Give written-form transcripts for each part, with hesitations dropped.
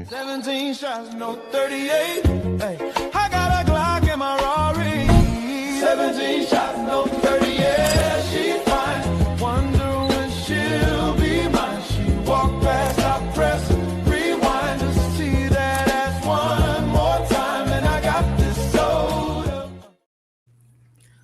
17 shots, no 38. Hey, I got a Glock in my Rari. 17 shots, no 38. She fine. Wonder when she'll be mine. She walk past, I press rewind to see that ass one more time. And I got this soda.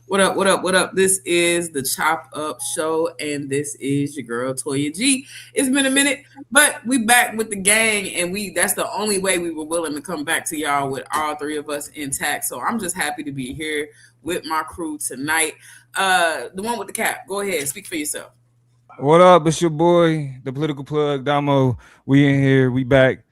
What up, what up, what up? This is the Chop Up Show, and this is your girl, Toya G. It's been a minute, but we back with the gang, and that's the only way we were willing to come back to y'all with all three of us intact. So I'm just happy to be here with my crew tonight. The one with the cap, go ahead, speak for yourself. What up? It's your boy, the political plug, Damo. We in here, we back.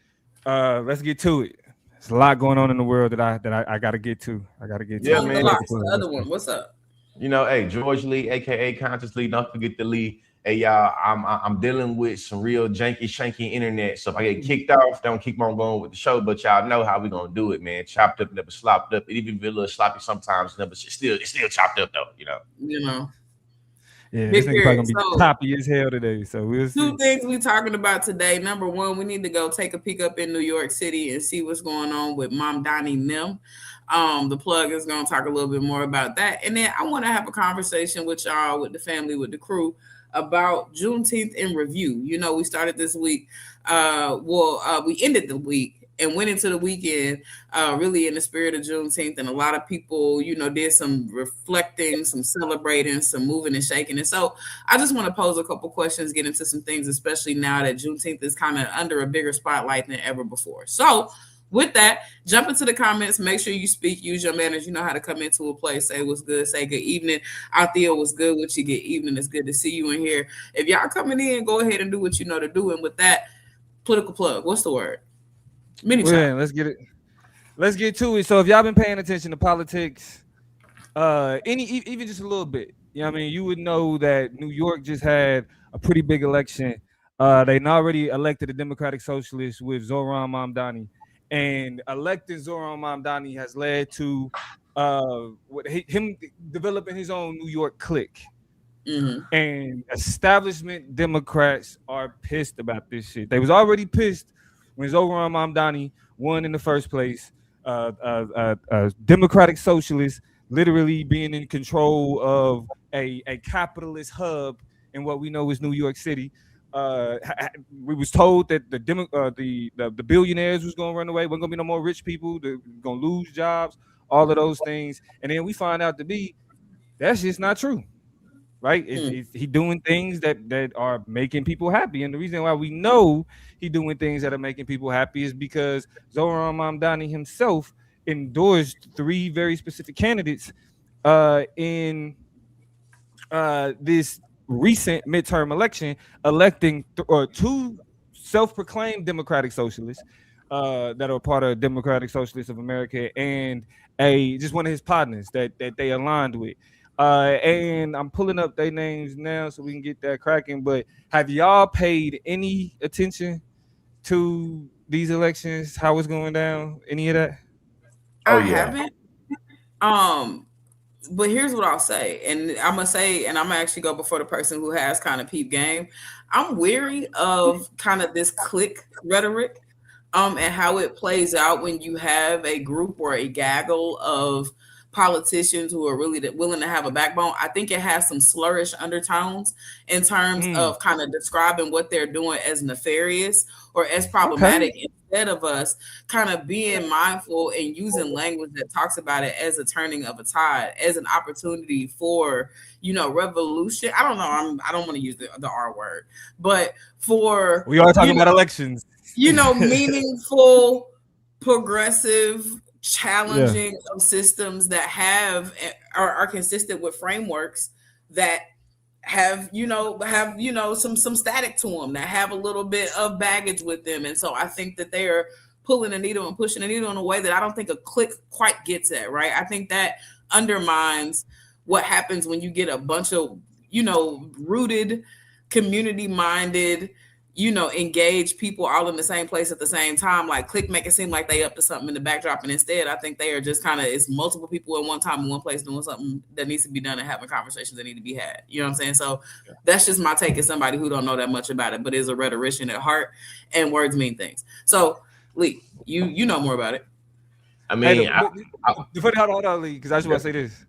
Let's get to it. There's a lot going on in the world that I gotta get to. Yeah, man. The other one, what's up? You know, hey, George Lee, aka Conscious Lee. Don't forget the Lee. Hey, y'all, I'm dealing with some real janky, shanky internet. So if I get kicked off, don't keep on going with the show. But y'all know how we gonna do it, man. Chopped up, never slopped up. It even be a little sloppy sometimes, never. It's still chopped up though. You know. Yeah, this nigga probably gonna be choppy as hell today. So we'll see. Two things we talking about today. Number one, we need to go take a peek up in New York City and see what's going on with Mom Donnie Nim. The plug is gonna talk a little bit more about that, and then I want to have a conversation with y'all, with the family, with the crew about Juneteenth in review. You know, we started this week. We ended the week and went into the weekend really in the spirit of Juneteenth, and a lot of people, you know, did some reflecting, some celebrating, some moving and shaking. And so I just want to pose a couple questions, get into some things, especially now that Juneteenth is kind of under a bigger spotlight than ever before. So with that, jump into the comments. Make sure you speak. Use your manners. You know how to come into a place. Say what's good. Say good evening. Althea, what's good with you? Good evening. It's good to see you in here. If y'all coming in, go ahead and do what you know to do. And with that, political plug. What's the word? Let's get it. Let's get to it. So if y'all been paying attention to politics, even just a little bit, you know what I mean, you would know that New York just had a pretty big election. They already elected a Democratic Socialist with Zohran Mamdani. And electing Zohran Mamdani has led to him developing his own New York clique. Mm-hmm. And establishment Democrats are pissed about this shit. They was already pissed when Zohran Mamdani won in the first place. Democratic Socialist literally being in control of a capitalist hub in what we know is New York City. We was told that the billionaires was gonna run away. Wasn't gonna be no more rich people. They're gonna lose jobs. All of those things, and then we find out that's just not true, right? He doing things that are making people happy, and the reason why we know he doing things that are making people happy is because Zohran Mamdani himself endorsed 3 very specific candidates in this recent midterm election, electing 2 self-proclaimed Democratic Socialists that are part of Democratic Socialists of America, and just one of his partners that they aligned with. And I'm pulling up their names now so we can get that cracking. But have y'all paid any attention to these elections? How it's going down? Any of that? I haven't. But here's what I'll say, and I'm gonna actually go before the person who has kind of peep game. I'm weary of kind of this clique rhetoric, and how it plays out when you have a group or a gaggle of politicians who are really willing to have a backbone. I think it has some slurish undertones in terms of kind of describing what they're doing as nefarious or as problematic, instead of us kind of being mindful and using language that talks about it as a turning of a tide, as an opportunity for, you know, revolution. I don't know. I don't want to use the R word, but we are talking about elections. You know, meaningful, progressive, challenging of systems that are consistent with frameworks that have some static to them, that have a little bit of baggage with them. And so I think that they are pulling a needle and pushing a needle in a way that I don't think a clique quite gets at, right? I think that undermines what happens when you get a bunch of, you know, rooted, community-minded, you know, engage people all in the same place at the same time. Like click make it seem like they up to something in the backdrop, and instead I think they are just kind of, it's multiple people at one time in one place doing something that needs to be done and having conversations that need to be had. You know what I'm saying? So that's just my take as somebody who don't know that much about it, but is a rhetorician at heart, and words mean things. So Lee, you know more about it. I mean, Hold on, Lee, because I just want to say this.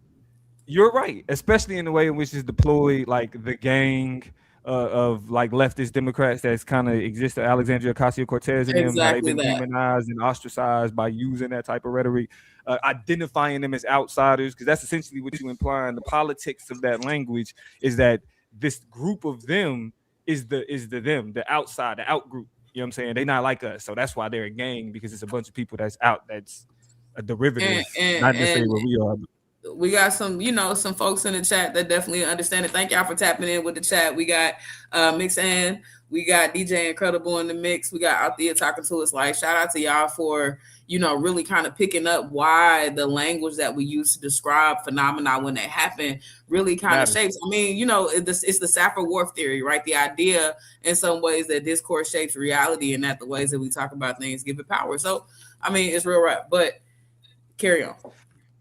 You're right, especially in the way in which it's deployed, like the gang of like leftist Democrats that's kind of exist, Alexandria Ocasio-Cortez and them, how they've Exactly been that. demonized and ostracized by using that type of rhetoric, identifying them as outsiders, because that's essentially what you imply in the politics of that language, is that this group of them is the outside, the out group. You know what I'm saying? They're not like us, so that's why they're a gang, because it's a bunch of people that's out, that's a derivative, not necessarily what we are. We got some, some folks in the chat that definitely understand it. Thank y'all for tapping in with the chat. We got Mix and we got DJ Incredible in the mix. We got Althea talking to us. Like, shout out to y'all for, really kind of picking up why the language that we use to describe phenomena when they happen really kind of shapes. I mean, it's the Sapir-Whorf theory, right? The idea in some ways that discourse shapes reality and that the ways that we talk about things give it power. So, I mean, it's real rap, but carry on.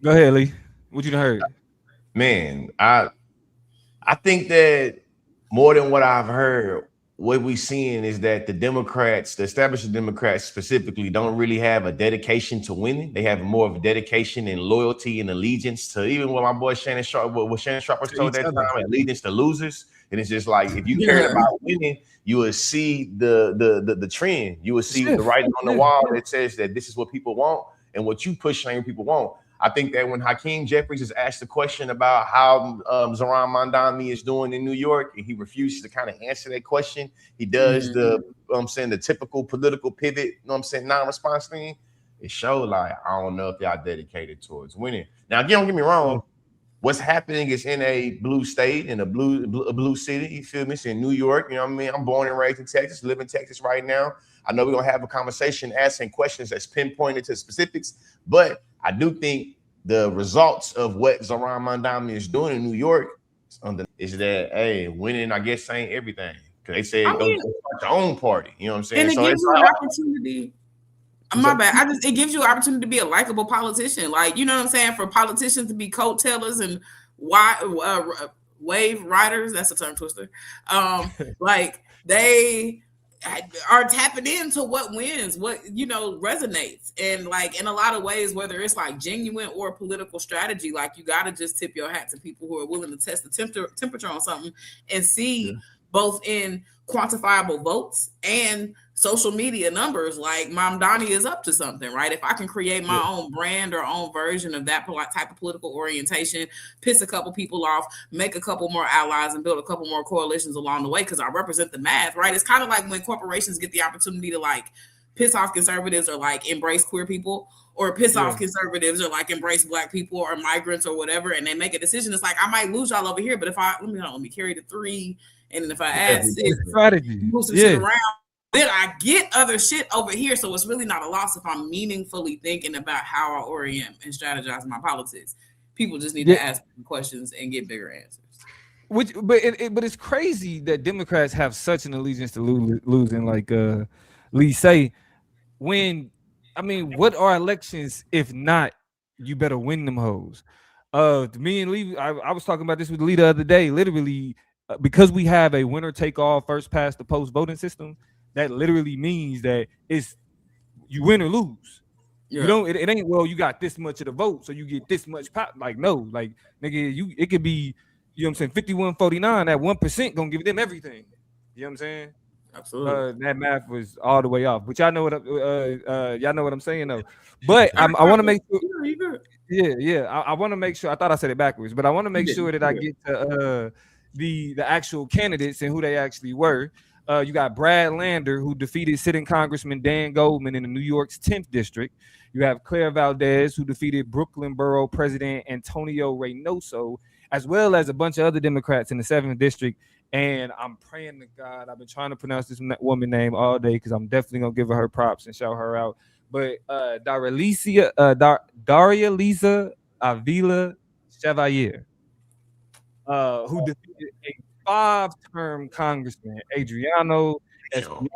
Go ahead, Lee. What you heard? Man, I think that more than what I've heard, what we're seeing is that the Democrats, the established Democrats specifically, don't really have a dedication to winning. They have more of a dedication and loyalty and allegiance to, even what my boy Shannon Sharp, what Shannon Sharp was told that time, allegiance to losers. And it's just like, if you care about winning, you will see the trend. You will see the writing on the wall that says that this is what people want, and what you push on people want. I think that when Hakeem Jeffries is asked the question about how Zohran Mamdani is doing in New York, and he refuses to kind of answer that question, he does the typical political pivot, non-response thing. It shows like, I don't know if y'all dedicated towards winning. Now, again, don't get me wrong. What's happening is in a blue state, in a blue city. You feel me? It's in New York. You know what I mean? I'm born and raised in Texas, live in Texas right now. I know we're gonna have a conversation asking questions that's pinpointed to specifics, but I do think the results of what Zohran Mamdani is doing in New York is that, hey, winning, I guess, ain't everything. Because they say go start your own party. You know what I'm saying? And it gives you an opportunity. My bad. It gives you an opportunity to be a likable politician. Like, you know what I'm saying? For politicians to be coattailers and wave riders, that's a tongue twister. Like, they are tapping into what wins, what resonates, and like in a lot of ways, whether it's like genuine or political strategy, like you got to just tip your hat to people who are willing to test the temperature on something and see both in quantifiable votes and social media numbers, like Mamdani is up to something, right? If I can create my own brand or own version of that type of political orientation, piss a couple people off, make a couple more allies, and build a couple more coalitions along the way, because I represent the math, right? It's kind of like when corporations get the opportunity to like piss off conservatives or like embrace queer people, or piss off conservatives or like embrace Black people or migrants or whatever, and they make a decision. It's like, I might lose y'all over here, but if let me carry the 3, and then if I add 6, move some shit around, then I get other shit over here. So it's really not a loss if I'm meaningfully thinking about how I orient and strategize my politics. People just need to ask questions and get bigger answers. But it's crazy that Democrats have such an allegiance to losing, like Lee say. What are elections if not you better win them hoes? Me and Lee, I was talking about this with Lee the other day. Literally, because we have a winner take all, first past the post voting system, that literally means that it's you win or lose. You don't. It ain't, well, you got this much of the vote, so you get this much pop. Like, no, like, nigga, it could be, you know what I'm saying, 51-49. That 1% gonna give them everything. You know what I'm saying? Absolutely. That math was all the way off. But y'all know what y'all know what I'm saying though. But I want to make sure. I want to make sure. I thought I said it backwards, but I want to make sure that I get to the actual candidates and who they actually were. You got Brad Lander, who defeated sitting Congressman Dan Goldman in the New York's 10th district. You have Claire Valdez, who defeated Brooklyn Borough President Antonio Reynoso, as well as a bunch of other Democrats in the 7th district. And I'm praying to God, I've been trying to pronounce this woman name all day because I'm definitely going to give her props and shout her out. But Daria Lisa Avila Chevalier, who defeated a 5-term Congressman, Adriano Esposito,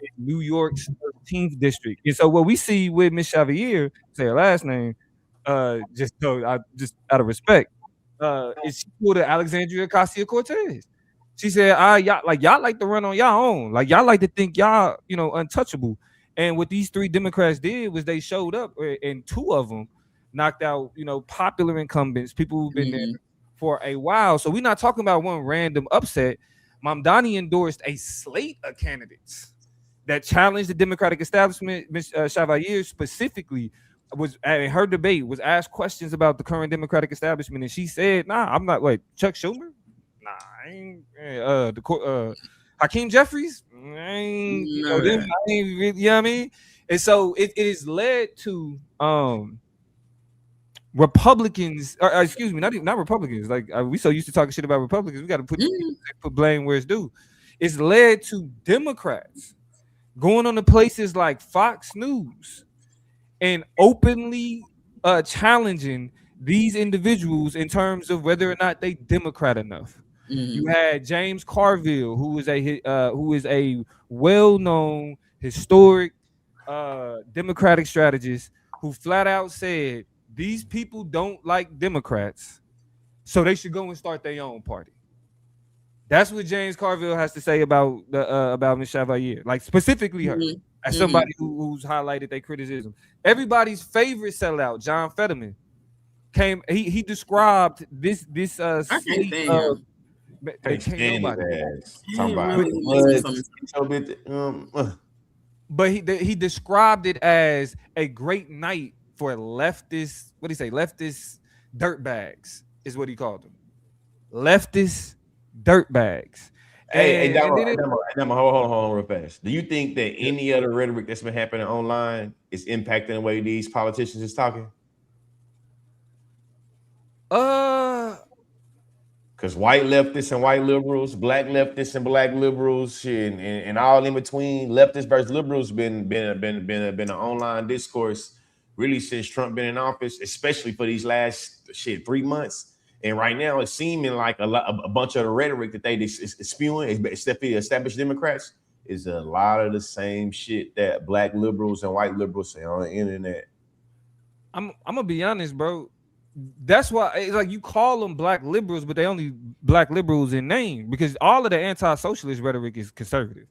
in New York's 13th district. And so what we see with Miss Chevalier, say her last name, just out of respect, is she pulled to Alexandria Ocasio-Cortez. She said, y'all like to run on y'all own. Like, y'all like to think y'all, untouchable. And what these 3 Democrats did was they showed up, and 2 of them knocked out, popular incumbents, people who've been there for a while. So we're not talking about one random upset. Mamdani endorsed a slate of candidates that challenged the Democratic establishment. Ms. Chevalier specifically in her debate was asked questions about the current Democratic establishment, and she said, "Nah, I'm not like Chuck Schumer. Nah, I ain't Hakeem Jeffries. I ain't, them, I ain't really, you know what I mean?" And so it is led to Republicans, or excuse me, not Republicans. Like we so used to talking shit about Republicans, we got to put blame where it's due. It's led to Democrats going on to places like Fox News and openly challenging these individuals in terms of whether or not they Democrat enough. You had James Carville, who is a well-known historic Democratic strategist, who flat out said these people don't like Democrats, so they should go and start their own party. That's what James Carville has to say about Ms. Chevalier, like specifically her, as somebody who's highlighted their criticism. Everybody's favorite sellout, John Fetterman, came. He described this slate of. But he described it as a great night for leftist. What did he say? Leftist dirtbags is what he called them. Leftist dirtbags. Hey, Dama, hold on real fast. Do you think that any other rhetoric that's been happening online is impacting the way these politicians is talking? Because white leftists and white liberals, black leftists and black liberals, and all in between, leftists versus liberals been an online discourse really since Trump been in office, especially for these last 3 months. And right now, it's seeming like a bunch of the rhetoric that they is spewing, especially established Democrats, is a lot of the same shit that black liberals and white liberals say on the internet. I'm gonna be honest, bro. That's why it's like you call them black liberals, but they only black liberals in name, because all of the anti-socialist rhetoric is conservative.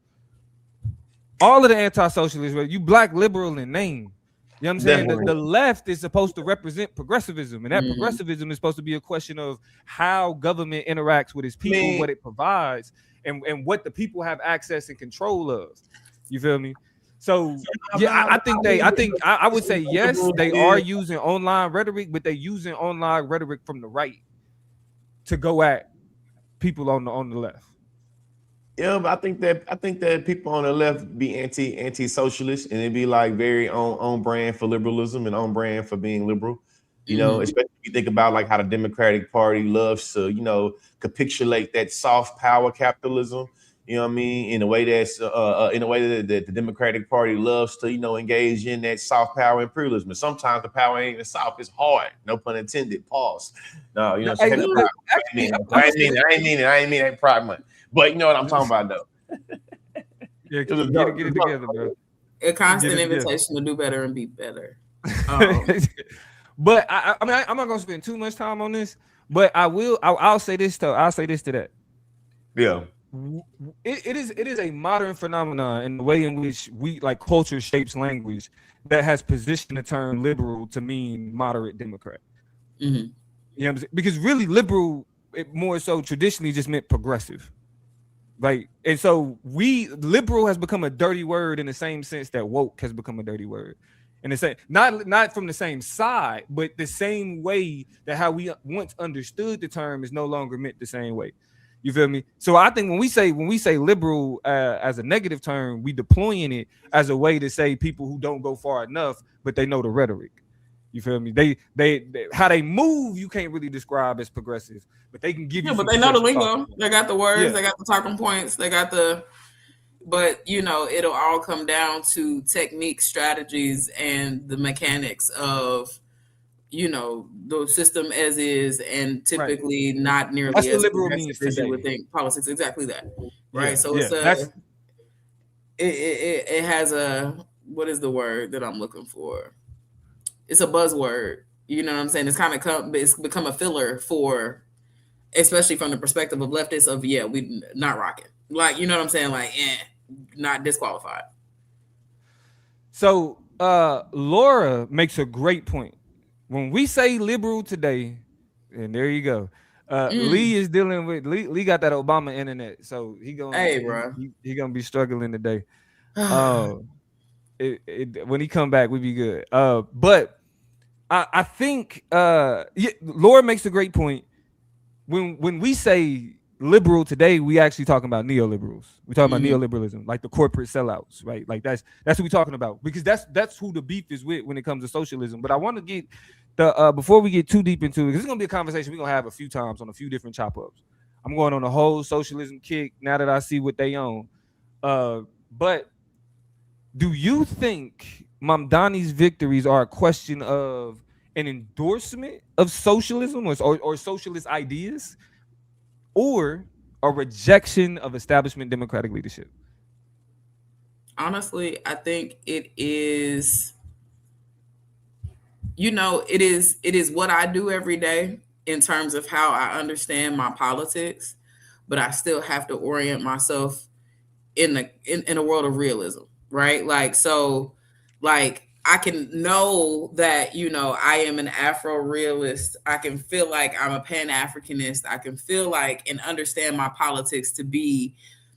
All of the anti-socialist rhetoric, you black liberal in name. You know what I'm saying? The left is supposed to represent progressivism, and that progressivism is supposed to be a question of how government interacts with its people, what it provides, and what the people have access and control of. You feel me? So yeah, I would say yes, they are using online rhetoric, but they're using online rhetoric from the right to go at people on the left. Yeah, but I think that people on the left be anti-socialist, and it be like very on brand for liberalism and on brand for being liberal. You know, especially if you think about like how the Democratic Party loves to, capitulate that soft power capitalism. You know what I mean? In a way that's in a way that the Democratic Party loves to, engage in that soft power imperialism. And sometimes the power ain't as soft, it's hard. No pun intended. Pause. No, I ain't mean that pride money. But you know what I'm talking about, though. Yeah, get it together, bro. A constant invitation to do better and be better. But I mean, I'm not gonna spend too much time on this, but I'll say this to that. Yeah. It is a modern phenomenon in the way in which we like culture shapes language that has positioned the term liberal to mean moderate Democrat. You know what I'm saying? Because really liberal, it more so traditionally just meant progressive. Like, and so liberal has become a dirty word in the same sense that woke has become a dirty word. And it's not from the same side, but the same way that how we once understood the term is no longer meant the same way. You feel me? So I think when we say liberal as a negative term, we deploying it as a way to say people who don't go far enough, but they know the rhetoric. You feel me? They how they move, you can't really describe as progressive, but they can give you. Yeah, but they know the lingo. They got the words. They got the talking points. They got the. But it'll all come down to technique, strategies, and the mechanics of. The system as is, and typically not nearly that's as liberal means as you would think. Politics, exactly that, right? Yeah, so it has a, what is the word that I'm looking for? It's a buzzword. You know what I'm saying? It's become a filler for, especially from the perspective of leftists. Of we not rocking. Like, you know what I'm saying? Like, not disqualified. So Laura makes a great point. When we say liberal today, and there you go. Lee is dealing with Lee got that Obama internet, so Hey, bro. he gonna be struggling today. When he come back, we be good. But I think Laura makes a great point. When we say liberal today, we actually talking about neoliberals. We talking about neoliberalism, like the corporate sellouts, right? Like that's what we talking about, because that's who the beef is with when it comes to socialism. But I want to get the before we get too deep into it, because it's gonna be a conversation we're gonna have a few times on a few different chop ups. I'm going on a whole socialism kick now that I see what they own. But do you think Mamdani's victories are a question of an endorsement of socialism or socialist ideas, or a rejection of establishment democratic leadership? Honestly, I think it is, it is what I do every day in terms of how I understand my politics, but I still have to orient myself in a world of realism, right? Like, so, like, I can know that, I am an Afro-realist. I can feel like I'm a Pan-Africanist. I can feel like and understand my politics to be,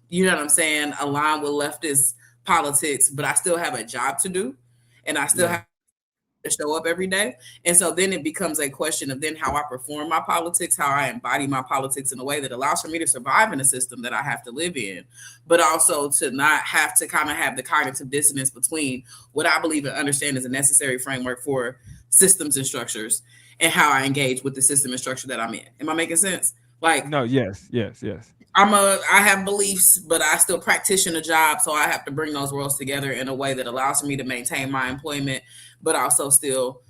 what I'm saying, aligned with leftist politics, but I still have a job to do, and I still have to show up every day. And so then it becomes a question of then how I perform my politics, how I embody my politics in a way that allows for me to survive in a system that I have to live in, but also to not have to kind of have the cognitive dissonance between what I believe and understand is a necessary framework for systems and structures and how I engage with the system and structure that I'm in. Am I making sense? Like, no, yes. I have beliefs, but I still practice a job. So I have to bring those worlds together in a way that allows for me to maintain my employment, but also still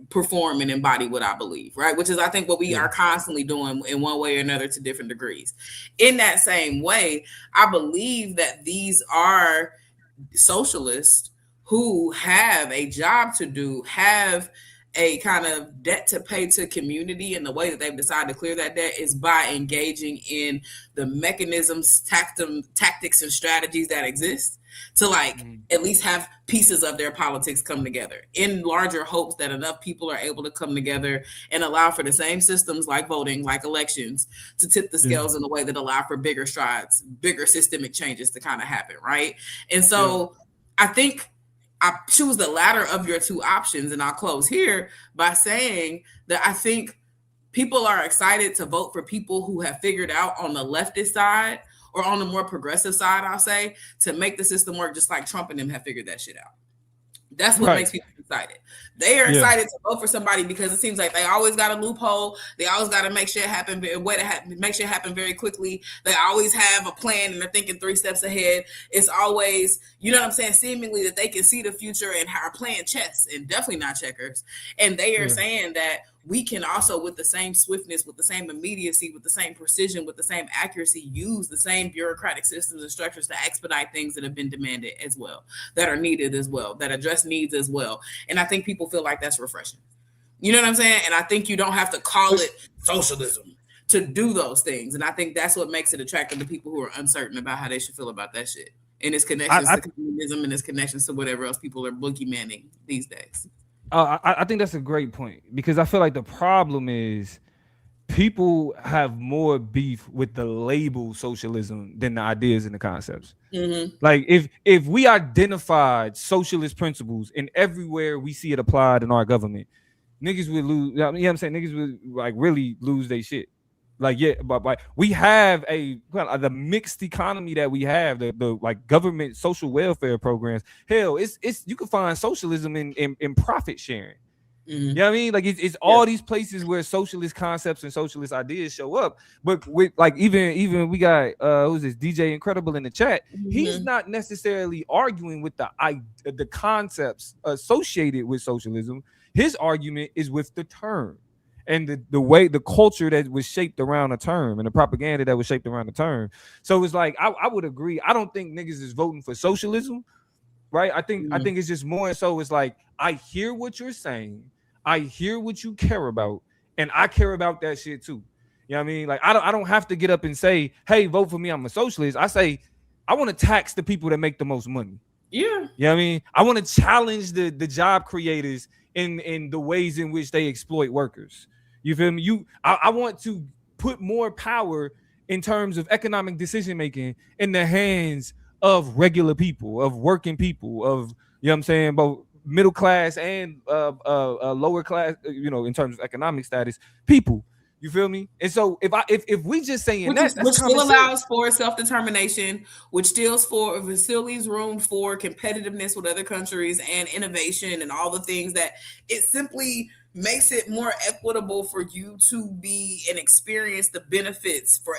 perform and embody what I believe, right? Which is, I think, what we are constantly doing in one way or another to different degrees. In that same way, I believe that these are socialists who have a job to do, have a kind of debt to pay to community, and the way that they've decided to clear that debt is by engaging in the mechanisms, tactics, and strategies that exist to at least have pieces of their politics come together in larger hopes that enough people are able to come together and allow for the same systems like voting, like elections, to tip the scales in a way that allow for bigger strides, bigger systemic changes to kind of happen, right? And so I think I choose the latter of your two options, and I'll close here by saying that I think people are excited to vote for people who have figured out on the leftist side or on the more progressive side, I'll say, to make the system work just like Trump and them have figured that shit out. That's what makes people excited. They are excited to vote for somebody because it seems like they always got a loophole. They always got to make shit happen, make shit happen very quickly. They always have a plan and they're thinking 3 steps ahead. It's always, seemingly that they can see the future and are playing chess and definitely not checkers. And they are saying that we can also, with the same swiftness, with the same immediacy, with the same precision, with the same accuracy, use the same bureaucratic systems and structures to expedite things that have been demanded as well, that are needed as well, that address needs as well. And I think people feel like that's refreshing. You know what I'm saying? And I think you don't have to call it socialism to do those things. And I think that's what makes it attractive to people who are uncertain about how they should feel about that shit. And its connections to communism and its connections to whatever else people are boogeymanning these days. I think that's a great point, because I feel like the problem is people have more beef with the label socialism than the ideas and the concepts. Like if we identified socialist principles and everywhere we see it applied in our government, niggas would lose. You know what I'm saying? Niggas would really lose their shit. But we have the mixed economy that we have, the government social welfare programs. Hell, it's you can find socialism in profit sharing. You know what I mean? Like it's all these places where socialist concepts and socialist ideas show up. But with even we got who's this DJ Incredible in the chat. He's not necessarily arguing with the concepts associated with socialism. His argument is with the term. And the way, the culture that was shaped around the term and the propaganda that was shaped around the term. So it's like, I would agree. I don't think niggas is voting for socialism, right? I think it's just more so it's like, I hear what you're saying. I hear what you care about. And I care about that shit too. You know what I mean? Like, I don't have to get up and say, hey, vote for me, I'm a socialist. I say, I want to tax the people that make the most money. Yeah. You know what I mean? I want to challenge the job creators in the ways in which they exploit workers. You feel me? I want to put more power in terms of economic decision making in the hands of regular people, of working people, of, you know what I'm saying, both middle class and lower class, in terms of economic status, people. You feel me? And so if we just saying that's Which common still allows sense. for self-determination, which still leaves room for competitiveness with other countries and innovation and all the things that it simply makes it more equitable for you to be and experience the benefits for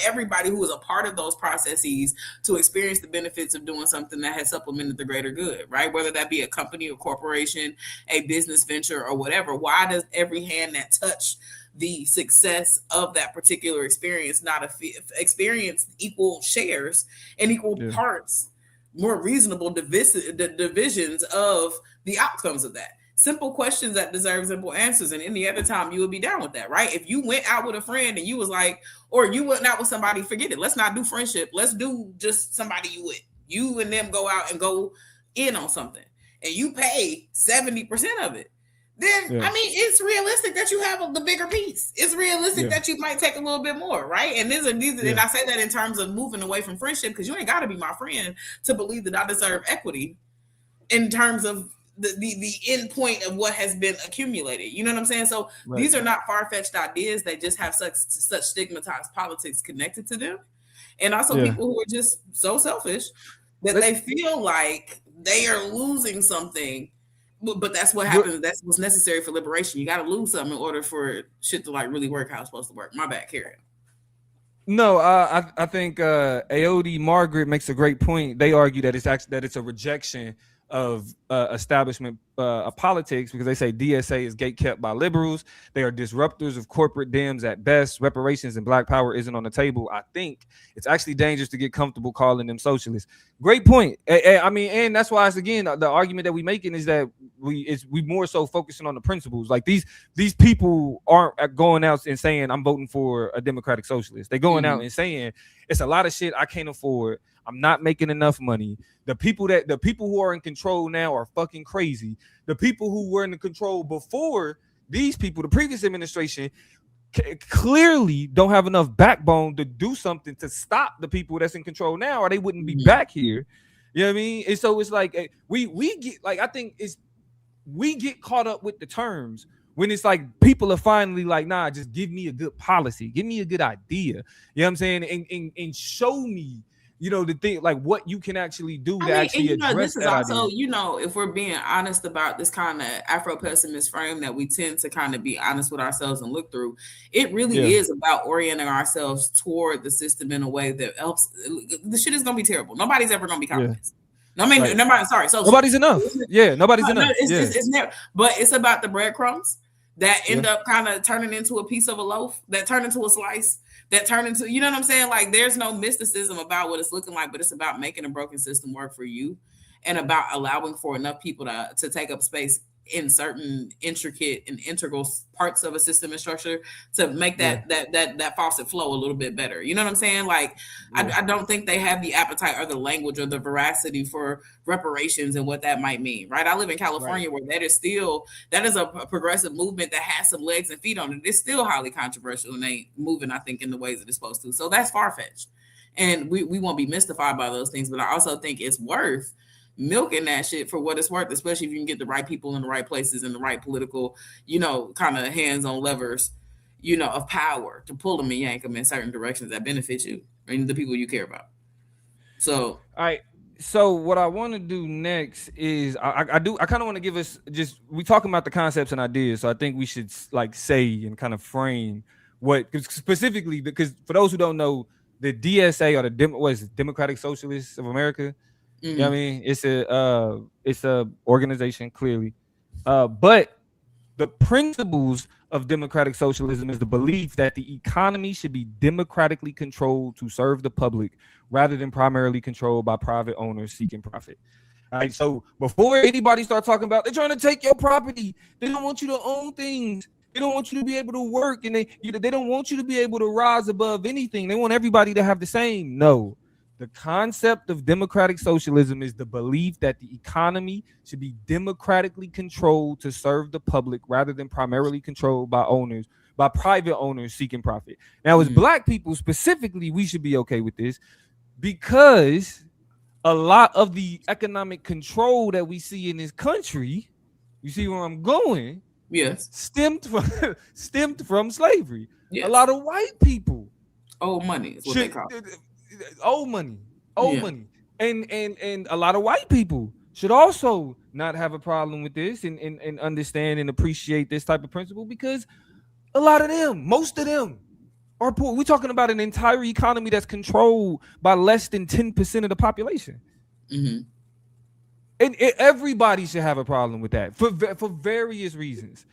everybody who is a part of those processes to experience the benefits of doing something that has supplemented the greater good, right? Whether that be a company or corporation, a business venture or whatever. Why does every hand that touch the success of that particular experience not experience equal shares and equal parts, more reasonable divisions of the outcomes of that? Simple questions that deserve simple answers, and any other time you would be down with that, right? If you went out with a friend and you was like, or you went out with somebody, forget it, let's not do friendship, let's do just somebody you and them go out and go in on something, and you pay 70% of it, then I mean, it's realistic that you have the bigger piece. It's realistic that you might take a little bit more, right? And these and I say that in terms of moving away from friendship, because you ain't got to be my friend to believe that I deserve equity in terms of the end point of what has been accumulated. You know what I'm saying? So these are not far-fetched ideas. They just have such stigmatized politics connected to them, and also people who are just so selfish that they feel like they are losing something. But that's what happens. That's what's necessary for liberation. You got to lose something in order for shit to like really work how it's supposed to work. My bad, carry on. No, I think Aoda Margaret makes a great point. They argue that it's a rejection of establishment politics, because they say DSA is gatekept by liberals. They are disruptors of corporate Dems at best. Reparations and Black power isn't on the table. I think it's actually dangerous to get comfortable calling them socialists. Great point. I mean, and that's why it's, again, the argument that we making is that we more so focusing on the principles. Like these people aren't going out and saying I'm voting for a democratic socialist. They're going out and saying it's a lot of shit I can't afford. I'm not making enough money. The people who are in control now are fucking crazy. The people who were in the control before these people, the previous administration, clearly don't have enough backbone to do something to stop the people that's in control now, or they wouldn't be back here. You know what I mean? And so it's like we get, like, I think we get caught up with the terms when it's like people are finally like, nah, just give me a good policy, give me a good idea. You know what I'm saying? And show me, the thing, like what you can actually do to actually address that also, idea. if we're being honest about this kind of Afro-pessimist frame that we tend to kind of be honest with ourselves and look through, it really is about orienting ourselves toward the system in a way that helps. The shit is going to be terrible. Nobody's ever going to be communist. No, I mean, nobody. Sorry, so nobody's enough. Yeah, nobody's enough. It's never. But it's about the breadcrumbs that end up kind of turning into a piece of a loaf, that turn into a slice, that turn into, you know what I'm saying? Like, there's no mysticism about what it's looking like, but it's about making a broken system work for you, and about allowing for enough people to take up space in certain intricate and integral parts of a system and structure to make that faucet flow a little bit better. You know what I'm saying? Like, I don't think they have the appetite or the language or the veracity for reparations and what that might mean, right? I live in California, where that is a progressive movement that has some legs and feet on it. It's still highly controversial and ain't moving, I think, in the ways that it's supposed to. So that's far-fetched, and we won't be mystified by those things. But I also think it's worth milking that shit for what it's worth, especially if you can get the right people in the right places and the right political, kind of hands on levers, of power to pull them and yank them in certain directions that benefit you and the people you care about. So, all right. So what I want to do next is I kind of want to give us we talking about the concepts and ideas. So I think we should like say and kind of frame what specifically, because for those who don't know, the DSA, or the Democratic Socialists of America. You know what I mean? It's a organization, clearly. But the principles of democratic socialism is the belief that the economy should be democratically controlled to serve the public, rather than primarily controlled by private owners seeking profit. All right. So before anybody start talking about they're trying to take your property, they don't want you to own things. They don't want you to be able to work, and they don't want you to be able to rise above anything. They want everybody to have the same. No. The concept of democratic socialism is the belief that the economy should be democratically controlled to serve the public rather than primarily controlled by private owners seeking profit. Now, as black people specifically, we should be okay with this because a lot of the economic control that we see in this country, you see where I'm going? Yes. Stemmed from slavery. Yes. A lot of white people. Old money is what they call it. Old money. And a lot of white people should also not have a problem with this and understand and appreciate this type of principle because a lot of them, most of them are poor. We're talking about an entire economy that's controlled by less than 10% of the population. And everybody should have a problem with that for various reasons.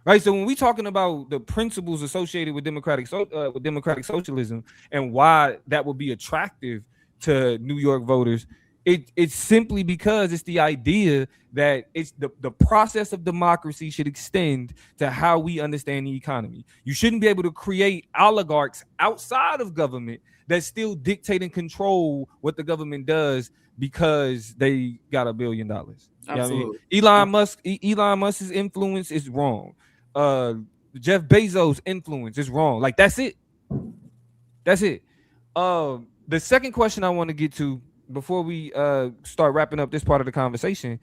Right, so when we're talking about the principles associated with democratic socialism and why that would be attractive to New York voters, it's simply because it's the idea that it's the process of democracy should extend to how we understand the economy. You shouldn't be able to create oligarchs outside of government that still dictate and control what the government does because they got $1 billion. Absolutely. You know what I mean? Elon Musk's influence is wrong. Jeff Bezos' influence is wrong. Like that's it. The second question I want to get to before we start wrapping up this part of the conversation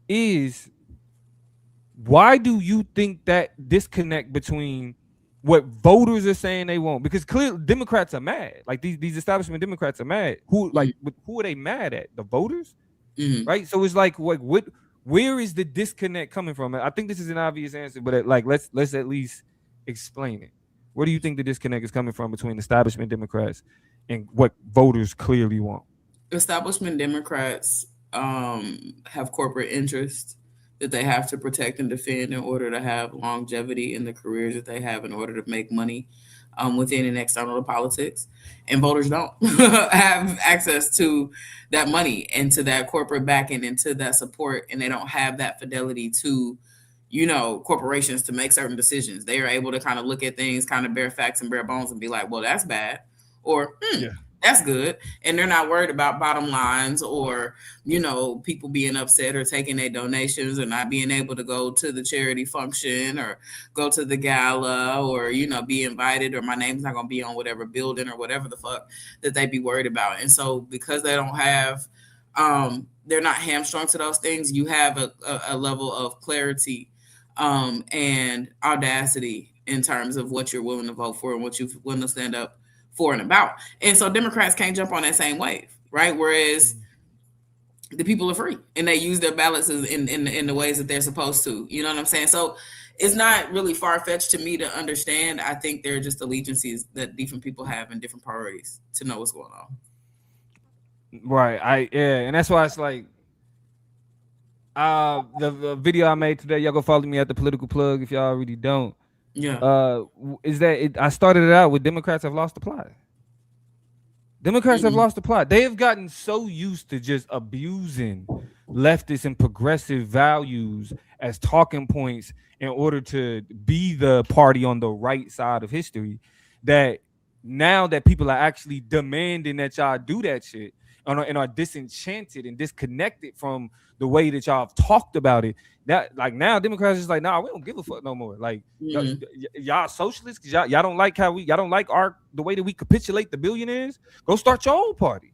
is, why do you think that disconnect between what voters are saying they want? Because clearly Democrats are mad. Like these establishment Democrats are mad. Who are they mad at? The voters, right? So it's like what where is the disconnect coming from? I think this is an obvious answer, but let's at least explain it. Where do you think the disconnect is coming from between establishment Democrats and what voters clearly want? Establishment Democrats have corporate interests that they have to protect and defend in order to have longevity in the careers that they have in order to make money within and external to politics. And voters don't have access to that money and to that corporate backing and to that support. And they don't have that fidelity to, corporations to make certain decisions. They are able to kind of look at things, kind of bare facts and bare bones and be like, well, that's bad. Or, that's good. And they're not worried about bottom lines or, people being upset or taking their donations or not being able to go to the charity function or go to the gala or, be invited, or my name's not going to be on whatever building or whatever the fuck that they be worried about. And so because they don't have, they're not hamstrung to those things, you have a level of clarity and audacity in terms of what you're willing to vote for and what you're willing to stand up for and about. And so Democrats can't jump on that same wave, right? Whereas the people are free and they use their ballots in the ways that they're supposed to. You know what I'm saying? So it's not really far-fetched to me to understand. I think there are just allegiances that different people have and different priorities to know what's going on. Right. And that's why it's like the video I made today, y'all go follow me at the Political Plug if y'all already don't. Yeah. Is that I started it out with Democrats have lost the plot. Democrats have lost the plot. They have gotten so used to just abusing leftist and progressive values as talking points in order to be the party on the right side of history that now that people are actually demanding that y'all do that shit and are disenchanted and disconnected from the way that y'all have talked about it. That like now Democrats is like, nah, we don't give a fuck no more. Like y'all socialists, cause y'all don't like y'all don't like the way that we capitulate the billionaires. Go start your own party.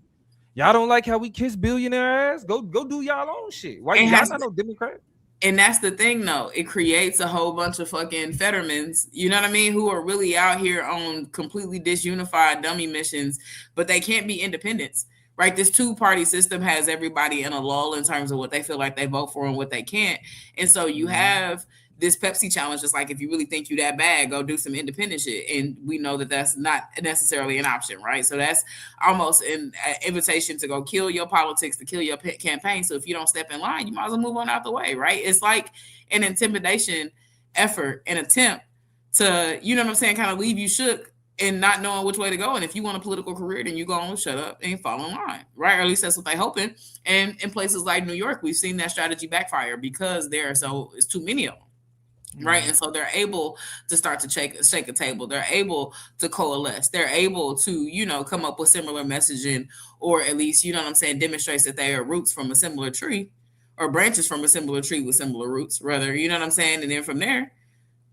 Y'all don't like how we kiss billionaire ass. Go do y'all own shit. Why y'all not no Democrat? And that's the thing, though. It creates a whole bunch of fucking Fettermans, you know what I mean, who are really out here on completely disunified dummy missions, but they can't be independents. Right, this two-party system has everybody in a lull in terms of what they feel like they vote for and what they can't. And so you have this Pepsi challenge. It's like, if you really think you that bad, go do some independent shit. And we know that that's not necessarily an option, right? So that's almost an invitation to go kill your politics, to kill your campaign. So if you don't step in line, you might as well move on out the way, right? It's like an intimidation effort, an attempt to, you know what I'm saying, kind of leave you shook and not knowing which way to go. And if you want a political career, then you go on, shut up and fall in line, right? Or at least that's what they're hoping. And in places like New York, we've seen that strategy backfire because it's too many of them. right? And so they're able to start to shake a table. They're able to coalesce. They're able to, come up with similar messaging, or at least, what I'm saying, demonstrates that they are roots from a similar tree, or branches from a similar tree with similar roots, rather, you know what I'm saying? And then from there,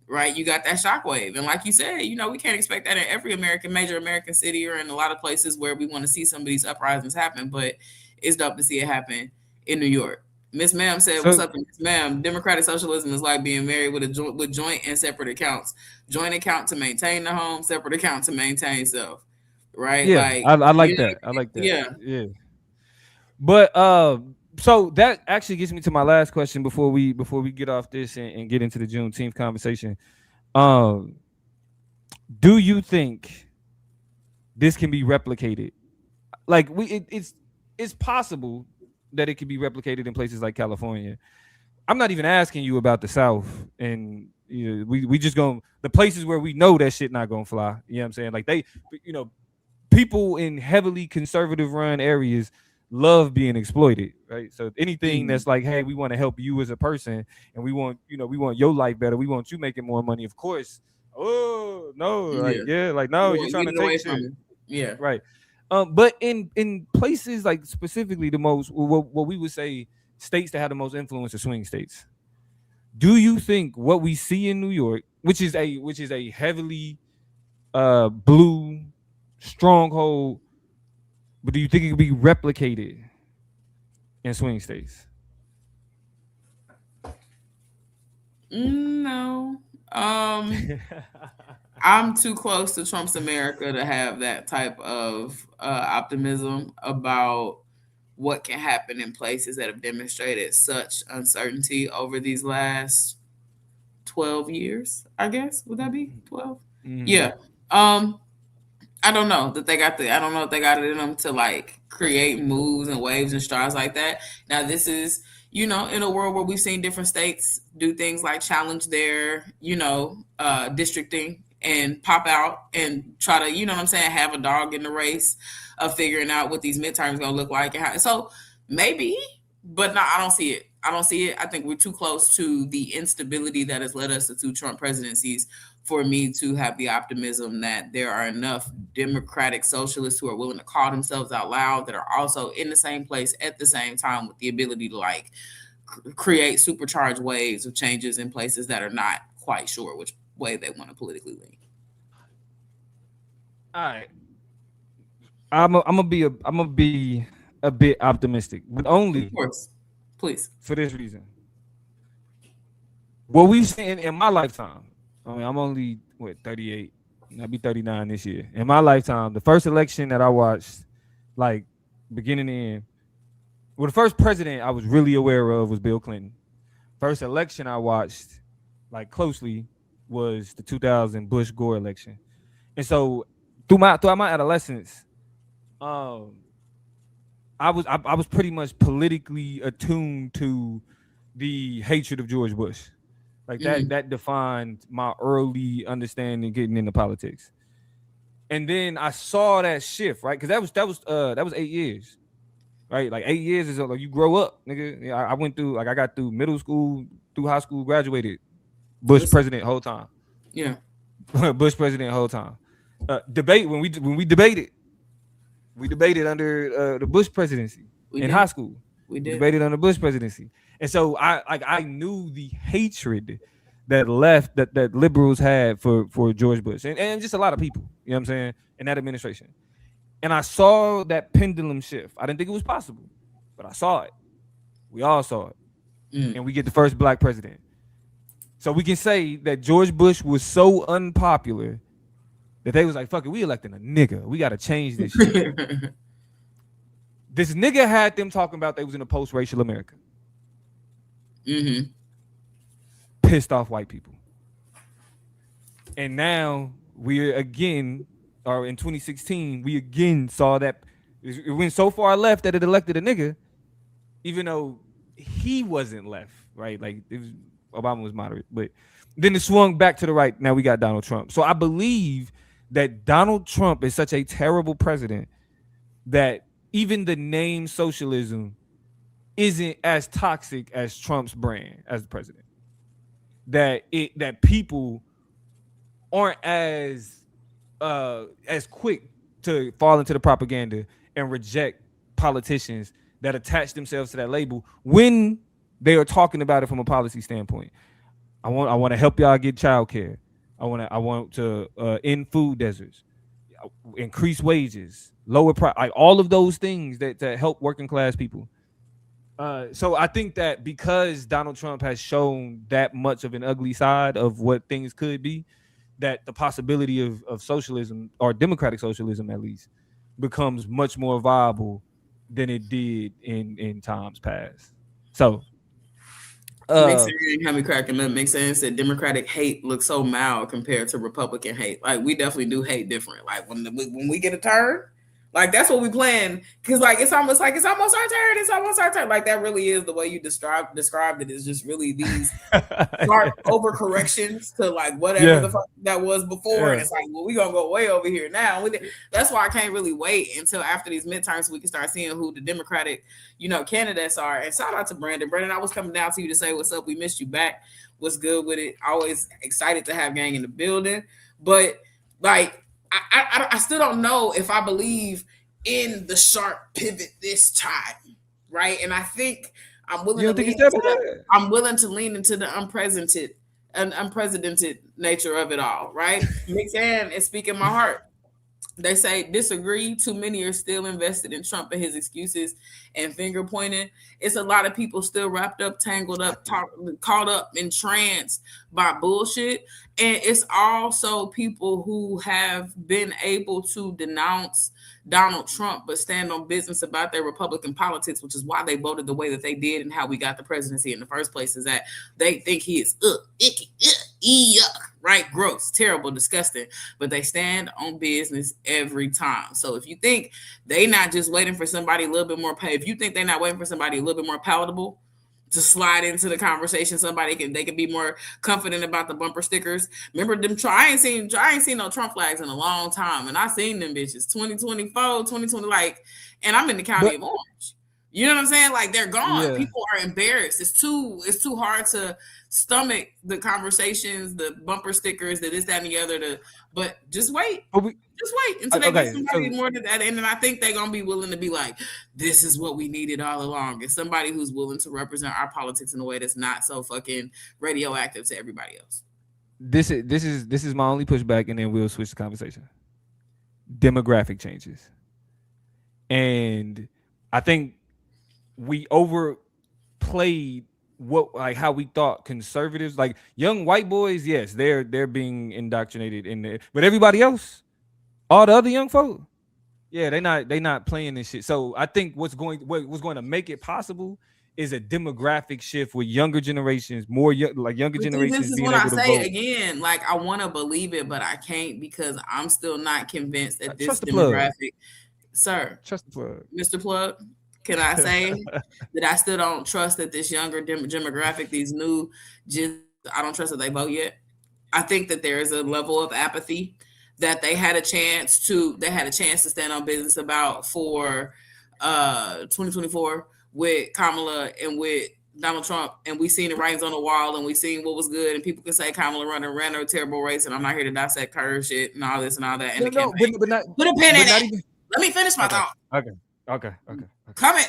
right, you got that shockwave. And like you said, we can't expect that in every major American city, or in a lot of places where we want to see some of these uprisings happen, but it's dope to see it happen in New York. Miss Ma'am said, "What's up, Miss Ma'am? Democratic socialism is like being married with joint and separate accounts. Joint account to maintain the home, separate account to maintain self." Right? Yeah, Like, I like that. I like that. Yeah. But so that actually gets me to my last question before we get off this and get into the Juneteenth conversation. Do you think this can be replicated? Like it's possible that it could be replicated in places like California. I'm not even asking you about the South, and we just going the places where we know that shit not gonna fly. You know what I'm saying? Like they, people in heavily conservative run areas love being exploited, right? So anything that's like, hey, we want to help you as a person, and we want your life better. We want you making more money, of course. Oh no, like no, you're trying to take shit. Yeah, right. But in places like specifically the most what we would say states that have the most influence are swing states. Do you think what we see in New York, which is a heavily blue stronghold, but do you think it could be replicated in swing states? No. I'm too close to Trump's America to have that type of optimism about what can happen in places that have demonstrated such uncertainty over these last 12 years, I guess. Would that be 12? Mm-hmm. Yeah. I don't know that they got I don't know if they got it in them to like create moves and waves and strides like that. Now this is, in a world where we've seen different states do things like challenge their, districting and pop out and try to, have a dog in the race of figuring out what these midterms going to look like. So maybe, but no, I don't see it. I think we're too close to the instability that has led us to 2 Trump presidencies for me to have the optimism that there are enough democratic socialists who are willing to call themselves out loud that are also in the same place at the same time with the ability to like create supercharged waves of changes in places that are not quite sure which way they want to politically lean. All right. I'm gonna be a bit optimistic, but only of course. Please. For this reason. What we've seen in my lifetime, I mean, I'm only 38. I'll be 39 this year. In my lifetime, the first election that I watched, like beginning to end, well, the first president I was really aware of was Bill Clinton. First election I watched like closely was the 2000 Bush Gore election. And so throughout my adolescence, I was pretty much politically attuned to the hatred of George Bush. Like that defined my early understanding getting into politics. And then I saw that shift, right? Because that was 8 years. Right? Like 8 years is like you grow up, nigga. I went through, like I got through middle school, through high school, graduated. Bush president whole time. Yeah. Bush president whole time. Debate when we debated. We debated under the Bush presidency high school. We did. Debated under Bush presidency. And so I knew the hatred that liberals had for George Bush and just a lot of people, you know what I'm saying, in that administration. And I saw that pendulum shift. I didn't think it was possible, but I saw it. We all saw it. And we get the first black president. So we can say that George Bush was so unpopular that they was like, fuck it, we electing a nigga. We got to change this shit. This nigga had them talking about they was in a post-racial America. Mm-hmm. Pissed off white people. And now we're again, or in 2016, we again saw that it went so far left that it elected a nigga, even though he wasn't left, right? Like Obama was moderate, but then it swung back to the right. Now we got Donald Trump. So I believe that Donald Trump is such a terrible president that even the name socialism isn't as toxic as Trump's brand as the president. that people aren't as quick to fall into the propaganda and reject politicians that attach themselves to that label when they are talking about it from a policy standpoint. I want to help y'all get childcare. I want to end food deserts, increase wages, lower price, like all of those things that help working class people. So I think that because Donald Trump has shown that much of an ugly side of what things could be, that the possibility of socialism, or democratic socialism at least, becomes much more viable than it did in times past. So Makes sense. Have me cracking up. Makes sense that Democratic hate looks so mild compared to Republican hate. Like we definitely do hate different. Like when we get a turn, like that's what we plan. Because like it's almost our turn. It's almost our turn. Like that really is the way you described it. Is just really these sharp overcorrections to like whatever the fuck that was before. And it's like, well, we gonna go way over here now. That's why I can't really wait until after these midterms so we can start seeing who the Democratic, candidates are. And shout out to Brandon. Brandon, I was coming down to you to say what's up. We missed you back. What's good with it? Always excited to have gang in the building. But like I still don't know if I believe in the sharp pivot this time, right? And I think I'm willing to lean into the unprecedented nature of it all, right? Mixan is speaking my heart. They say disagree. Too many are still invested in Trump and his excuses and finger pointing. It's a lot of people still wrapped up, tangled up, caught up, entranced by bullshit. And it's also people who have been able to denounce Donald Trump but stand on business about their Republican politics, which is why they voted the way that they did and how we got the presidency in the first place, is that they think he is icky, yuck, right? Gross, terrible, disgusting. But they stand on business every time. So if you think they not just waiting for somebody a little bit more if you think they're not waiting for somebody a little bit more palatable to slide into the conversation, they can be more confident about the bumper stickers. Remember them? I ain't seen no Trump flags in a long time, and I seen them bitches 2024, 2020, like, and I'm in the county of Orange. You know what I'm saying? Like they're gone. Yeah. People are embarrassed. It's too hard to stomach the conversations, the bumper stickers, the this, that, and the other. But just wait. Just wait until they get somebody more than that. And then I think they're gonna be willing to be like, this is what we needed all along. It's somebody who's willing to represent our politics in a way that's not so fucking radioactive to everybody else. This is my only pushback, and then we'll switch the conversation. Demographic changes. And I think we overplayed how we thought conservatives, like young white boys, yes, they're being indoctrinated in there, but everybody else, all the other young folk, yeah, they not playing this shit. So I think what's going to make it possible is a demographic shift with younger generations, younger generations. This is what I say again. Like I want to believe it, but I can't because I'm still not convinced that this demographic. Sir, trust the plug, Mr. Plug. Can I say that I still don't trust that this younger demographic, these new, I don't trust that they vote yet. I think that there is a level of apathy that they had a chance to stand on business about for 2024 with Kamala and with Donald Trump, and we seen the writings on the wall, and we seen what was good, and people can say Kamala ran a terrible race, and I'm not here to dissect her shit and all this and all that. And put a pin in it. Let me finish my thought. Okay. Coming.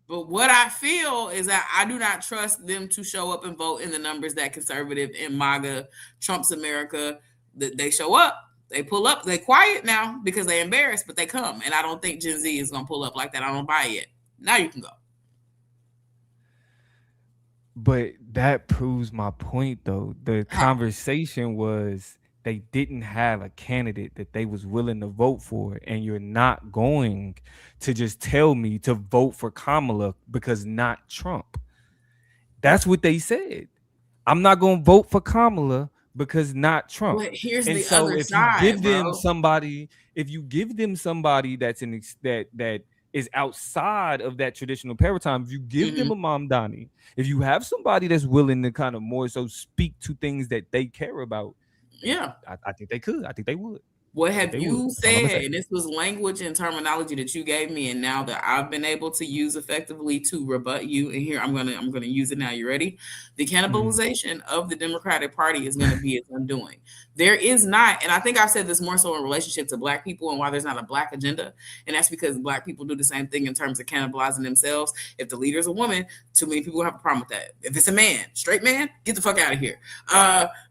But what I feel is that I do not trust them to show up and vote in the numbers that conservative and MAGA, Trump's America, that they show up. They pull up. They quiet now because they're embarrassed, but they come. And I don't think Gen Z is going to pull up like that. I don't buy it yet. Now you can go. But that proves my point, though. The conversation was they didn't have a candidate that they was willing to vote for, and you're not going to just tell me to vote for Kamala because not Trump. That's what they said. I'm not going to vote for Kamala because not Trump. But here's the other side, if you give them somebody that's that is outside of that traditional paradigm, if you give them a Mamdani, if you have somebody that's willing to kind of more so speak to things that they care about, yeah, I think they could. I think they would. What have They you would. That's all I'm gonna said? say. And this was language and terminology that you gave me, and now that I've been able to use effectively to rebut you. And here I'm gonna use it now. You ready? The Mhm. cannibalization of the Democratic Party is gonna be its undoing. There is not, and I think I've said this more so in relationship to Black people and why there's not a Black agenda, and that's because Black people do the same thing in terms of cannibalizing themselves. If the leader's a woman, too many people have a problem with that. If it's a man, straight man, get the fuck out of here.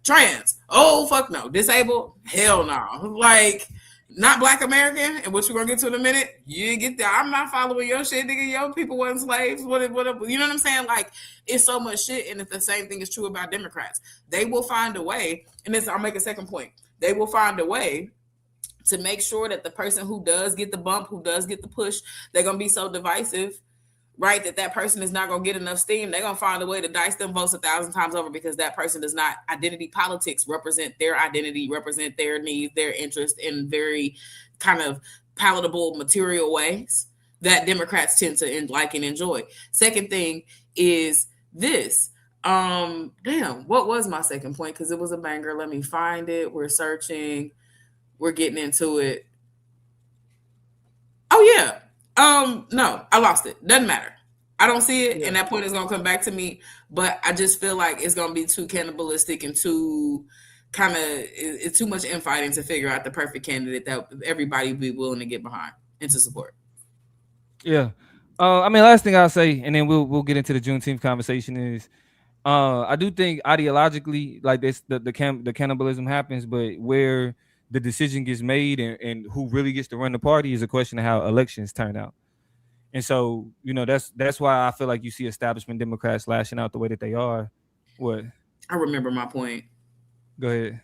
Trans, oh fuck no. Disabled, hell no. Like not Black American, and what we're gonna get to in a minute. You didn't get that. I'm not following your shit, nigga. Your people wasn't slaves. What? You know what I'm saying? Like it's so much shit, and if the same thing is true about Democrats, they will find a way. And this, I'll make a second point. They will find a way to make sure that the person who does get the bump, who does get the push, they're gonna be so divisive, right? That person is not gonna get enough steam. They're gonna find a way to dice them votes 1,000 times over because that person does not identity politics represent their identity, represent their needs, their interest in very kind of palatable material ways that Democrats tend to like and enjoy. Second thing is this. Damn, what was my second point? Because it was a banger. Let me find it. We're searching. We're getting into it. Oh yeah. No, I lost it. Doesn't matter. I don't see it, and that point is gonna come back to me. But I just feel like it's gonna be too cannibalistic and too kind of it's too much infighting to figure out the perfect candidate that everybody would be willing to get behind and to support. Yeah. I mean, last thing I'll say, and then we'll get into the Juneteenth conversation is, I do think ideologically, like this, the cannibalism happens, but where the decision gets made and who really gets to run the party is a question of how elections turn out. And so, that's why I feel like you see establishment Democrats lashing out the way that they are. What? I remember my point. Go ahead.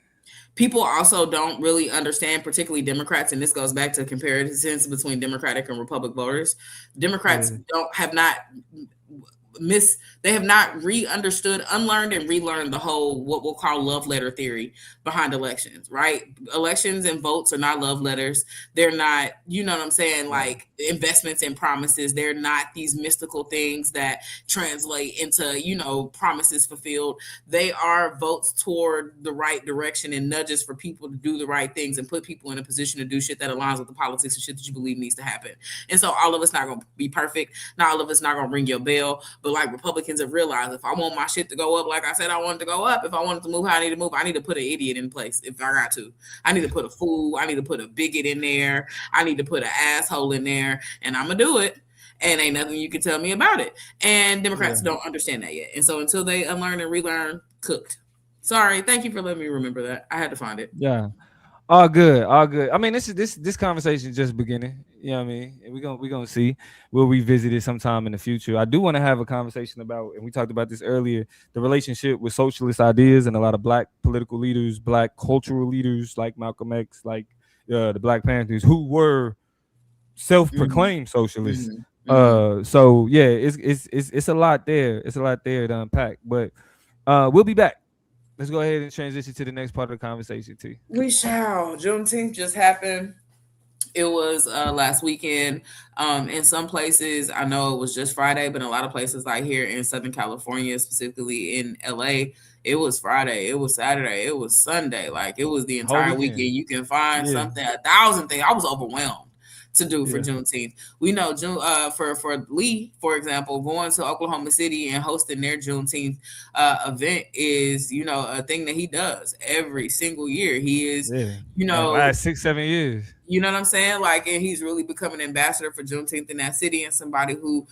People also don't really understand, particularly Democrats, and this goes back to comparisons between Democratic and Republican voters. Democrats have not re-understood, unlearned, and relearned the whole what we'll call love letter theory behind elections, right? Elections and votes are not love letters. They're not, you know what I'm saying, like investments and promises. They're not these mystical things that translate into, promises fulfilled. They are votes toward the right direction and nudges for people to do the right things and put people in a position to do shit that aligns with the politics and shit that you believe needs to happen. And so all of us not going to be perfect. Not all of us not going to ring your bell. But like Republicans have realized, if I want my shit to go up, like I said, I want it to go up. If I want it to move how I need to move, I need to put an idiot in place if I got to. I need to put a fool. I need to put a bigot in there. I need to put an asshole in there, and I'm going to do it. And ain't nothing you can tell me about it. And Democrats don't understand that yet. And so until they unlearn and relearn, cooked. Sorry. Thank you for letting me remember that. I had to find it. Yeah. All good. I mean, this conversation is just beginning. You know what I mean? And we're gonna see. We'll revisit it sometime in the future. I do want to have a conversation about, and we talked about this earlier, the relationship with socialist ideas and a lot of Black political leaders, Black cultural leaders like Malcolm X, like the Black Panthers, who were self-proclaimed socialists. So yeah, it's a lot there. It's a lot there to unpack. But we'll be back. Let's go ahead and transition to the next part of the conversation, T. We shall. Juneteenth just happened. It was last weekend. In some places, I know it was just Friday, but in a lot of places, like here in Southern California, specifically in LA, it was Friday, it was Saturday, it was Sunday. Like it was the entire weekend. You can find something, 1,000 things. I was overwhelmed to do for Juneteenth. We know for Lee, for example, going to Oklahoma City and hosting their Juneteenth event is, a thing that he does every single year. He is, last 6-7 years. You know what I'm saying? Like, and he's really become an ambassador for Juneteenth in that city and somebody who,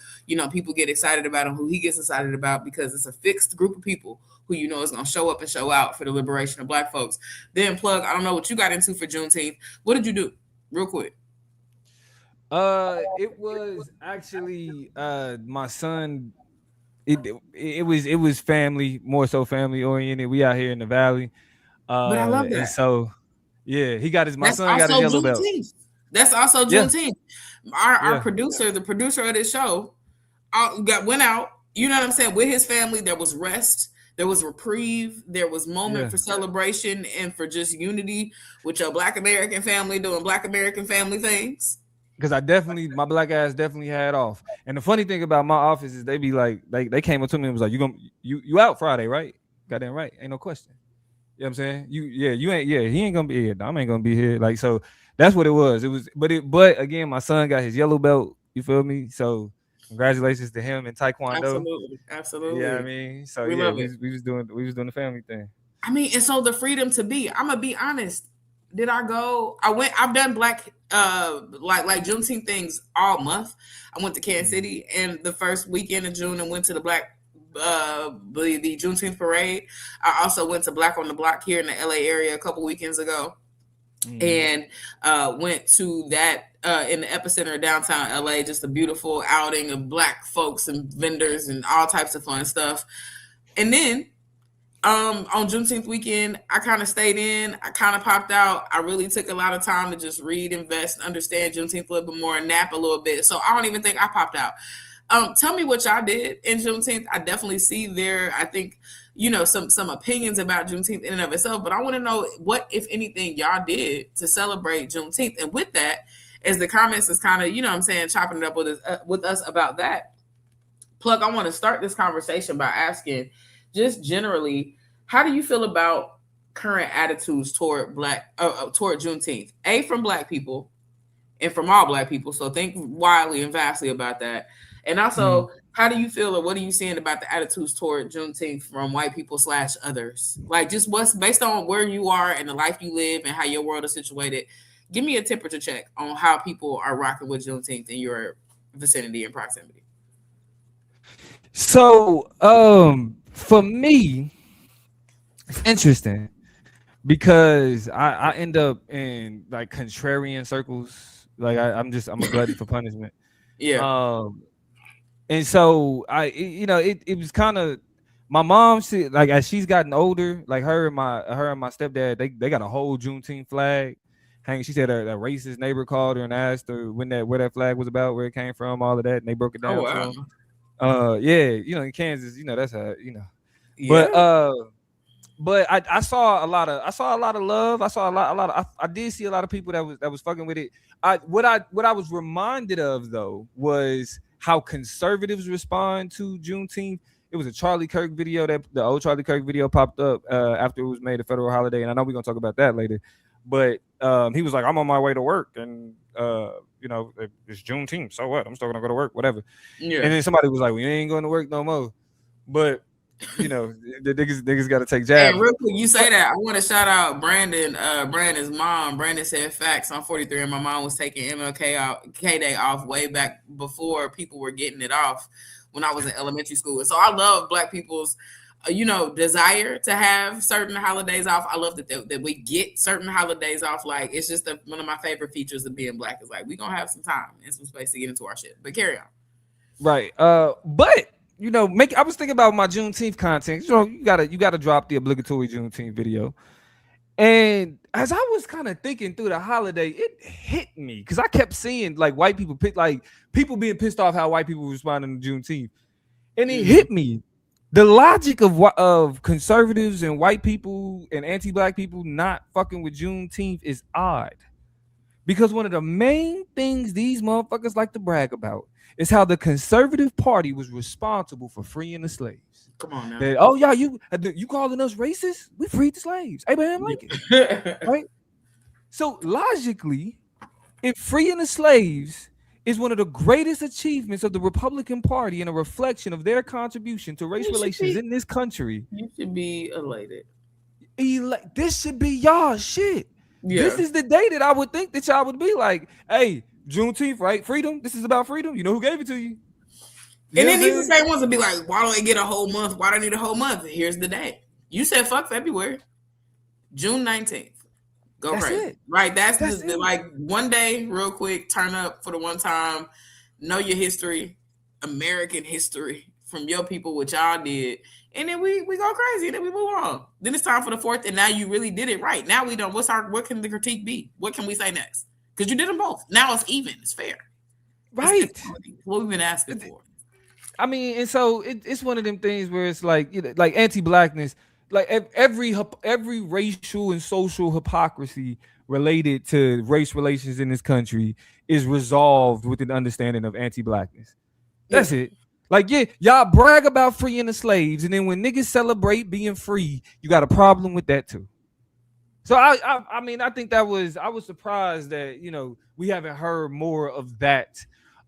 people get excited about and who he gets excited about because it's a fixed group of people who, is going to show up and show out for the liberation of Black folks. Then, Plug, I don't know what you got into for Juneteenth. What did you do? Real quick. It was actually my son. It was family, more so family oriented. We out here in the valley. But I love that. And so he got my son got his yellow belt. That's also Juneteenth. Our producer, the producer of this show, went out, you know what I'm saying, with his family. There was rest, there was reprieve, there was moment for celebration and for just unity with your Black American family doing Black American family things. Because my Black ass definitely had off. And the funny thing about my office is they be like, they came up to me and was like, you out Friday, right? Goddamn right. Ain't no question. what I'm saying? You ain't, he ain't gonna be here. Dom ain't gonna be here. Like, so that's what it was. It was, but again, my son got his yellow belt. You feel me? So congratulations to him in Taekwondo. Absolutely. Yeah, I mean, so we yeah, love we was doing the family thing. I mean, and so the freedom to be. I'm gonna be honest. Did I go? I've done black like Juneteenth things all month. I went to Kansas City and the first weekend of June and went to the the Juneteenth parade. I also went to Black on the Block here in the LA area a couple weekends ago. And went to that in the epicenter of downtown LA, just a beautiful outing of black folks and vendors and all types of fun stuff. And then on Juneteenth weekend, I kind of stayed in. I kind of popped out. I really took a lot of time to just read, invest, understand Juneteenth a little bit more, and nap a little bit. So I don't even think I popped out. Tell me what y'all did in Juneteenth. I definitely see there, I think, some opinions about Juneteenth in and of itself, but I want to know what, if anything, y'all did to celebrate Juneteenth. And with that, as the comments is kind of, chopping it up with us about that. Plug, I want to start this conversation by asking, just generally, how do you feel about current attitudes toward Juneteenth? From black people and from all black people. So think widely and vastly about that. And also, how do you feel, or what are you seeing about the attitudes toward Juneteenth from white people / others? Like, just what's based on where you are and the life you live and how your world is situated. Give me a temperature check on how people are rocking with Juneteenth in your vicinity and proximity. So, for me, it's interesting because I end up in like contrarian circles. Like I'm a glutton for punishment. Yeah. And so it was kind of my mom. Like as she's gotten older, like her and my stepdad, they got a whole Juneteenth flag hanging. She said a racist neighbor called her and asked her where that flag was about, where it came from, all of that, and they broke it down. Oh, wow. For them. In Kansas, that's how Yeah. But I saw a lot of love. I did see a lot of people that was fucking with it. What I was reminded of though was how conservatives respond to Juneteenth. It was a Charlie Kirk video that the old Charlie Kirk video popped up after it was made a federal holiday, and I know we're gonna talk about that later. But he was like, "I'm on my way to work, and it's Juneteenth, so what? I'm still gonna go to work, whatever." Yeah. And then somebody was like, "We ain't going to work no more." But the niggas got to take jabs. Hey, real quick, you say that. I want to shout out Brandon. Brandon's mom. Brandon said, "Facts. I'm 43, and my mom was taking MLK Day off way back before people were getting it off when I was in elementary school." And so I love Black people's, desire to have certain holidays off. I love that we get certain holidays off. Like, it's just one of my favorite features of being Black is like we gonna have some time and some space to get into our shit. But carry on. Right. But. I was thinking about my Juneteenth content. You gotta drop the obligatory Juneteenth video. And as I was kind of thinking through the holiday, it hit me because I kept seeing like white people people being pissed off how white people were responding to Juneteenth, and it hit me. The logic of conservatives and white people and anti-Black people not fucking with Juneteenth is odd, because one of the main things these motherfuckers like to brag about is how the conservative party was responsible for freeing the slaves. Come on now. Y'all, you calling us racist? We freed the slaves. Abraham Lincoln. Right? So logically, if freeing the slaves is one of the greatest achievements of the Republican Party and a reflection of their contribution to race relations in this country, you should be elated. This should be y'all shit. Yeah. This is the day that I would think that y'all would be like, hey, Juneteenth, right? Freedom. This is about freedom. You know who gave it to you? And then these the same ones would be like, why don't I get a whole month? Why do I need a whole month? Here's the day. You said fuck February. June 19th. Go crazy. It. Right? That's like one day, real quick, turn up for the one time, know your history, American history from your people, what y'all did. And then we go crazy, and then we move on. Then it's time for the 4th, and now you really did it right. Now we don't. What can the critique be? What can we say next? Because you did them both. Now it's even. It's fair. Right. It's what we've been asking for. I mean, and so it's one of them things where it's like, like anti-Blackness, like every racial and social hypocrisy related to race relations in this country is resolved with an understanding of anti-Blackness. That's it. Like, yeah, y'all brag about freeing the slaves, and then when niggas celebrate being free, you got a problem with that too. So I mean, I think I was surprised that, you know, we haven't heard more of that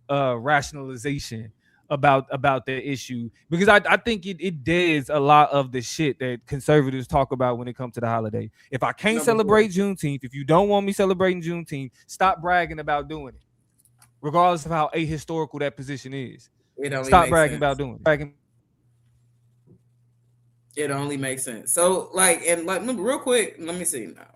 rationalization about the issue, because I think it does a lot of the shit that conservatives talk about when it comes to the holiday. If I can't celebrate Juneteenth, if you don't want me celebrating Juneteenth, stop bragging about doing it, regardless of how ahistorical that position is. Stop bragging about doing it. It only makes sense. So, like, and like, real quick, let me see now.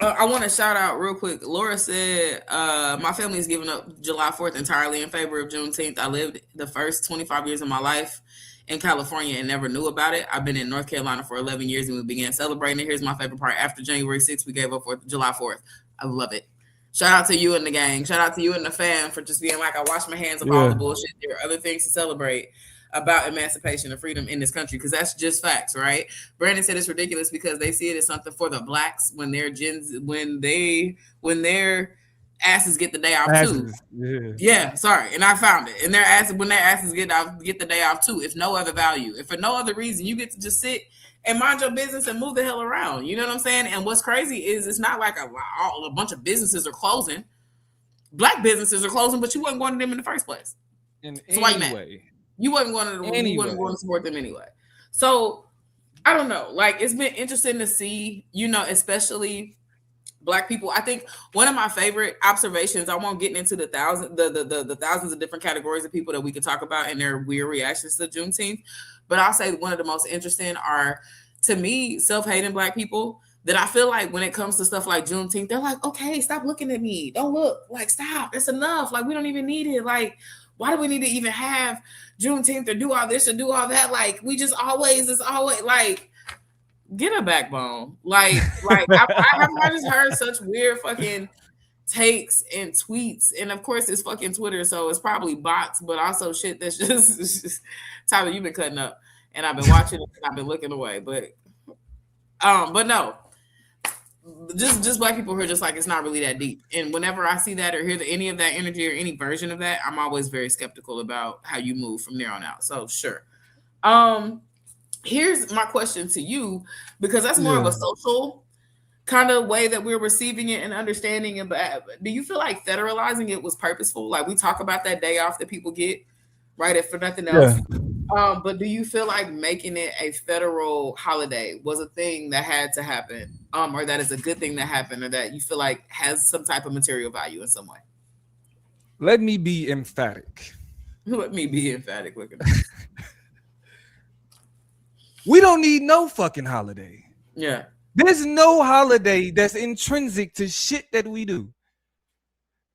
I want to shout out real quick. Laura said, my family is giving up July 4th entirely in favor of Juneteenth. I lived the first 25 years of my life in California and never knew about it. I've been in North Carolina for 11 years and we began celebrating it. Here's my favorite part. After January 6th, we gave up for July 4th. I love it. Shout out to you and the gang. Shout out to you and the fam for just being like, I wash my hands of all the bullshit. There are other things to celebrate about emancipation and freedom in this country, because that's just facts, right? Brandon said it's ridiculous because they see it as something for the blacks when their asses get the day off too. Yeah, sorry. And I found it. And when their asses get the day off too, if no other value, if for no other reason, you get to just sit and mind your business and move the hell around. You know what I'm saying? And what's crazy is it's not like a bunch of businesses are closing. Black businesses are closing, but you wasn't going to them in the first place. So why you mad? You wasn't going to support them anyway. So I don't know. Like, it's been interesting to see, you know, especially Black people. I think one of my favorite observations, I won't get into the thousands of different categories of people that we could talk about and their weird reactions to Juneteenth, but I'll say one of the most interesting are, to me, self-hating Black people that I feel like when it comes to stuff like Juneteenth, they're like, okay, stop looking at me. Don't look. Like, stop. It's enough. Like, we don't even need it. Like, why do we need to even have Juneteenth or do all this or do all that? Like, it's always like, get a backbone. Like I just heard such weird fucking takes and tweets, and of course it's fucking Twitter, so it's probably bots, but also shit that's just Tyler, you've been cutting up, and I've been watching it and I've been looking away, but no. Just Black people who are just like, it's not really that deep. And whenever I see that or hear any of that energy or any version of that, I'm always very skeptical about how you move from there on out. So sure. Here's my question to you, because that's more of a social kind of way that we're receiving it and understanding it. But do you feel like federalizing it was purposeful? Like, we talk about that day off that people get, right? If for nothing else. But do you feel like making it a federal holiday was a thing that had to happen, or that is a good thing that happened, or that you feel like has some type of material value in some way? Let me be emphatic. Let me be emphatic. Look at We don't need no fucking holiday. Yeah. There's no holiday that's intrinsic to shit that we do.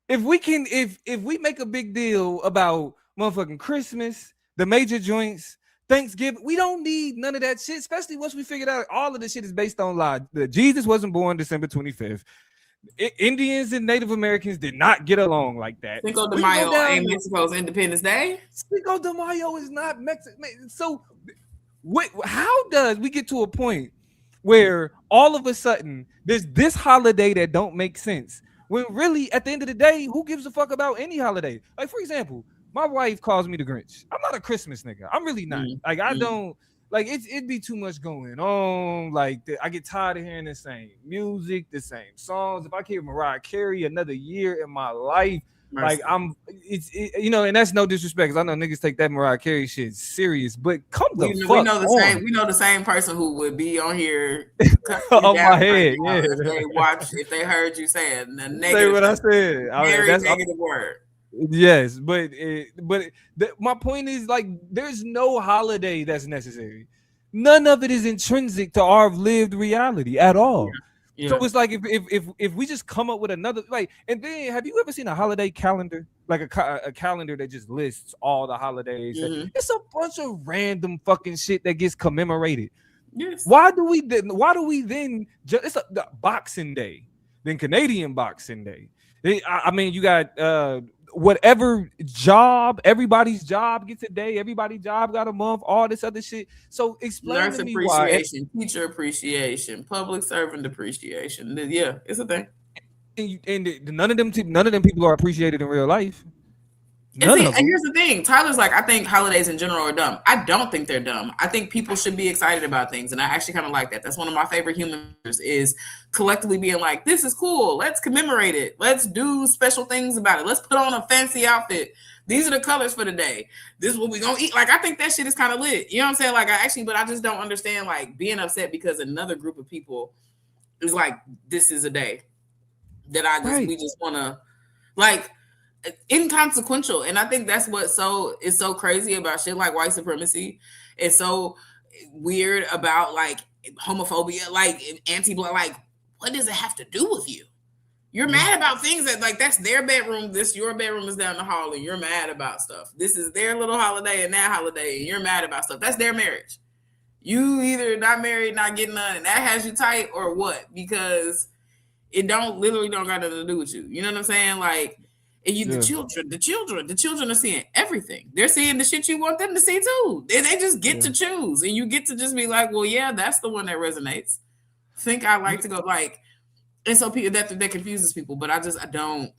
If we make a big deal about motherfucking Christmas, the major joints, Thanksgiving, we don't need none of that shit, especially once we figured out all of the shit is based on lie. Jesus wasn't born December 25th. Indians and Native Americans did not get along like that. Cinco de Mayo ain't Mexico's Independence Day. Cinco de Mayo is not Mexico. So how does we get to a point where all of a sudden there's this holiday that don't make sense, when really at the end of the day, who gives a fuck about any holiday? Like, for example, my wife calls me the Grinch. I'm not a Christmas nigga. I'm really not. Like, I don't like it'd be too much going on. Like, I get tired of hearing the same music, the same songs. If I hear Mariah Carey another year in my life, like, you know, and that's no disrespect, because I know niggas take that Mariah Carey shit serious, but we know the same person who would be on here on my head. If they heard you saying the negative, say what I said. That's negative word. Yes, but my point is, like, there's no holiday that's necessary. None of it is intrinsic to our lived reality at all. Yeah. So it's like, if we just come up with another, like, and then have you ever seen a holiday calendar, like a calendar that just lists all the holidays? Mm-hmm. It's a bunch of random fucking shit that gets commemorated. Yes. Why do we then it's the Boxing Day, then Canadian Boxing Day? I mean, you got whatever job, everybody's job gets a day, everybody's job got a month, all this other shit. So explain Nurse to me appreciation, why, teacher appreciation, public servant appreciation. Yeah, it's a thing. And none of them people are appreciated in real life. And see, and here's the thing. Tyler's like, I think holidays in general are dumb. I don't think they're dumb. I think people should be excited about things. And I actually kind of like that. That's one of my favorite humors is collectively being like, this is cool. Let's commemorate it. Let's do special things about it. Let's put on a fancy outfit. These are the colors for the day. This is what we're going to eat. Like, I think that shit is kind of lit. You know what I'm saying? Like, but I just don't understand, like, being upset because another group of people is like, this is a day that we just want to, like, inconsequential. And I think that's what is so crazy about shit like white supremacy. It's so weird about like homophobia, like anti-black, like what does it have to do with you? You're mad about things that like that's their bedroom, your bedroom is down the hall and you're mad about stuff. This is their little holiday and that holiday and you're mad about stuff. That's their marriage. You either not married, not getting none, and that has you tight or what? Because it literally don't got nothing to do with you. You know what I'm saying? Like, and the children are seeing everything. They're seeing the shit you want them to see too. They just get to choose, and you get to just be like, well, yeah, that's the one that resonates. Think I like to go like, and so people that confuses people. But I don't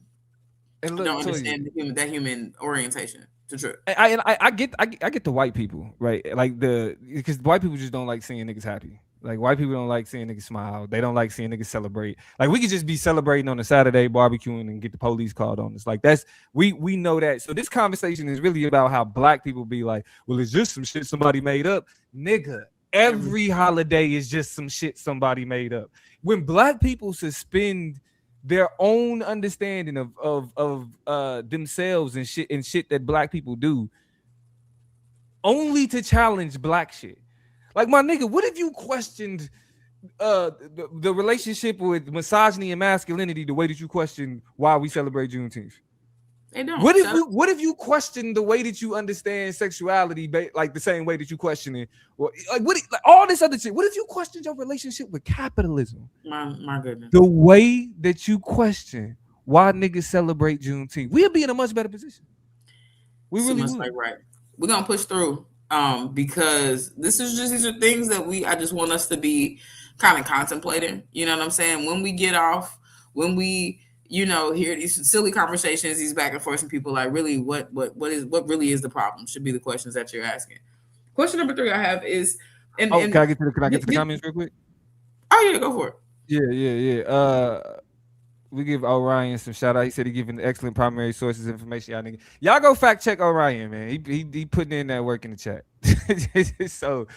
understand that human orientation. To true. I get the white people, right? Like because white people just don't like seeing niggas happy. Like white people don't like seeing niggas smile. They don't like seeing niggas celebrate. Like we could just be celebrating on a Saturday, barbecuing, and get the police called on us. Like we know that. So this conversation is really about how black people be like, well, it's just some shit somebody made up, nigga. Every holiday is just some shit somebody made up. When black people suspend their own understanding of themselves and shit that black people do, only to challenge black shit. Like, my nigga, what if you questioned the relationship with misogyny and masculinity the way that you question why we celebrate Juneteenth? They don't. What if you question the way that you understand sexuality, like the same way that you question it? Well, like all this other shit. What if you question your relationship with capitalism? My goodness. The way that you question why niggas celebrate Juneteenth, we'll be in a much better position. We really would. Like, right. We're gonna push through. Because these are things that I just want us to be kind of contemplating. You know what I'm saying? When we get off, when we, hear these silly conversations, these back and forth, and people like, really, what really is the problem? Should be the questions that you're asking. Question number 3 I have is, can I get to the comments real quick? Oh yeah, go for it. Yeah. We give Orion some shout out. He said he giving excellent primary sources information. Y'all go fact check Orion, man. He putting in that work in the chat. So,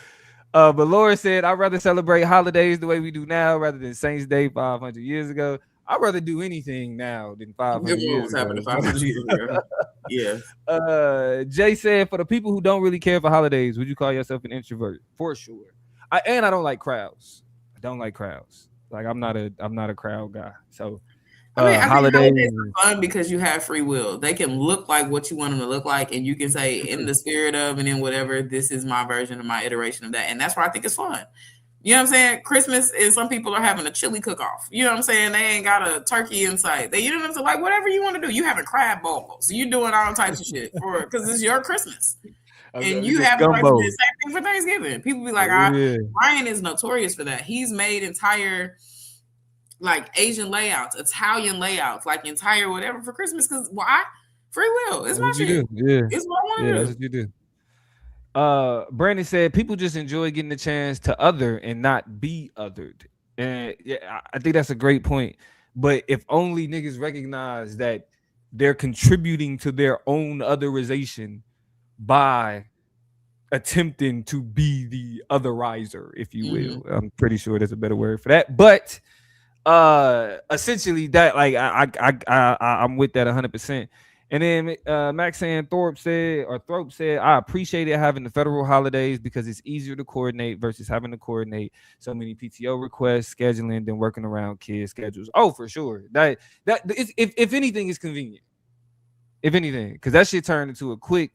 but Laura said, I'd rather celebrate holidays the way we do now rather than Saints Day 500 years ago. I'd rather do anything now than 500 years ago. 500 years ago. Yeah. Jay said, for the people who don't really care for holidays, would you call yourself an introvert? For sure. I don't like crowds. I don't like crowds. Like I'm not a crowd guy. So. I think holidays are fun because you have free will. They can look like what you want them to look like, and you can say in the spirit of and in whatever, this is my version of my iteration of that. And that's why I think it's fun. You know what I'm saying? Christmas is some people are having a chili cook-off. You know what I'm saying? They ain't got a turkey in sight. You know what I'm saying? Like whatever you want to do. You having crab balls. So you're doing all types of shit because it's your Christmas. And you have the same thing for Thanksgiving. People be like, Ryan is notorious for that. He's made entire like Asian layouts, Italian layouts, like entire whatever for Christmas. Because why? Free will. It's my shit. Yeah. It's what I want to do. That's what you do. Brandon said people just enjoy getting the chance to other and not be othered. And yeah, I think that's a great point. But if only niggas recognize that they're contributing to their own otherization by attempting to be the otherizer, if you will. I'm pretty sure there's a better word for that. But essentially that like I'm with that 100%. And then Maxine Thorpe said, I appreciate it having the federal holidays because it's easier to coordinate versus having to coordinate so many PTO requests, scheduling, than working around kids' schedules. Oh, for sure. That if anything is convenient. If anything, because that shit turned into a quick,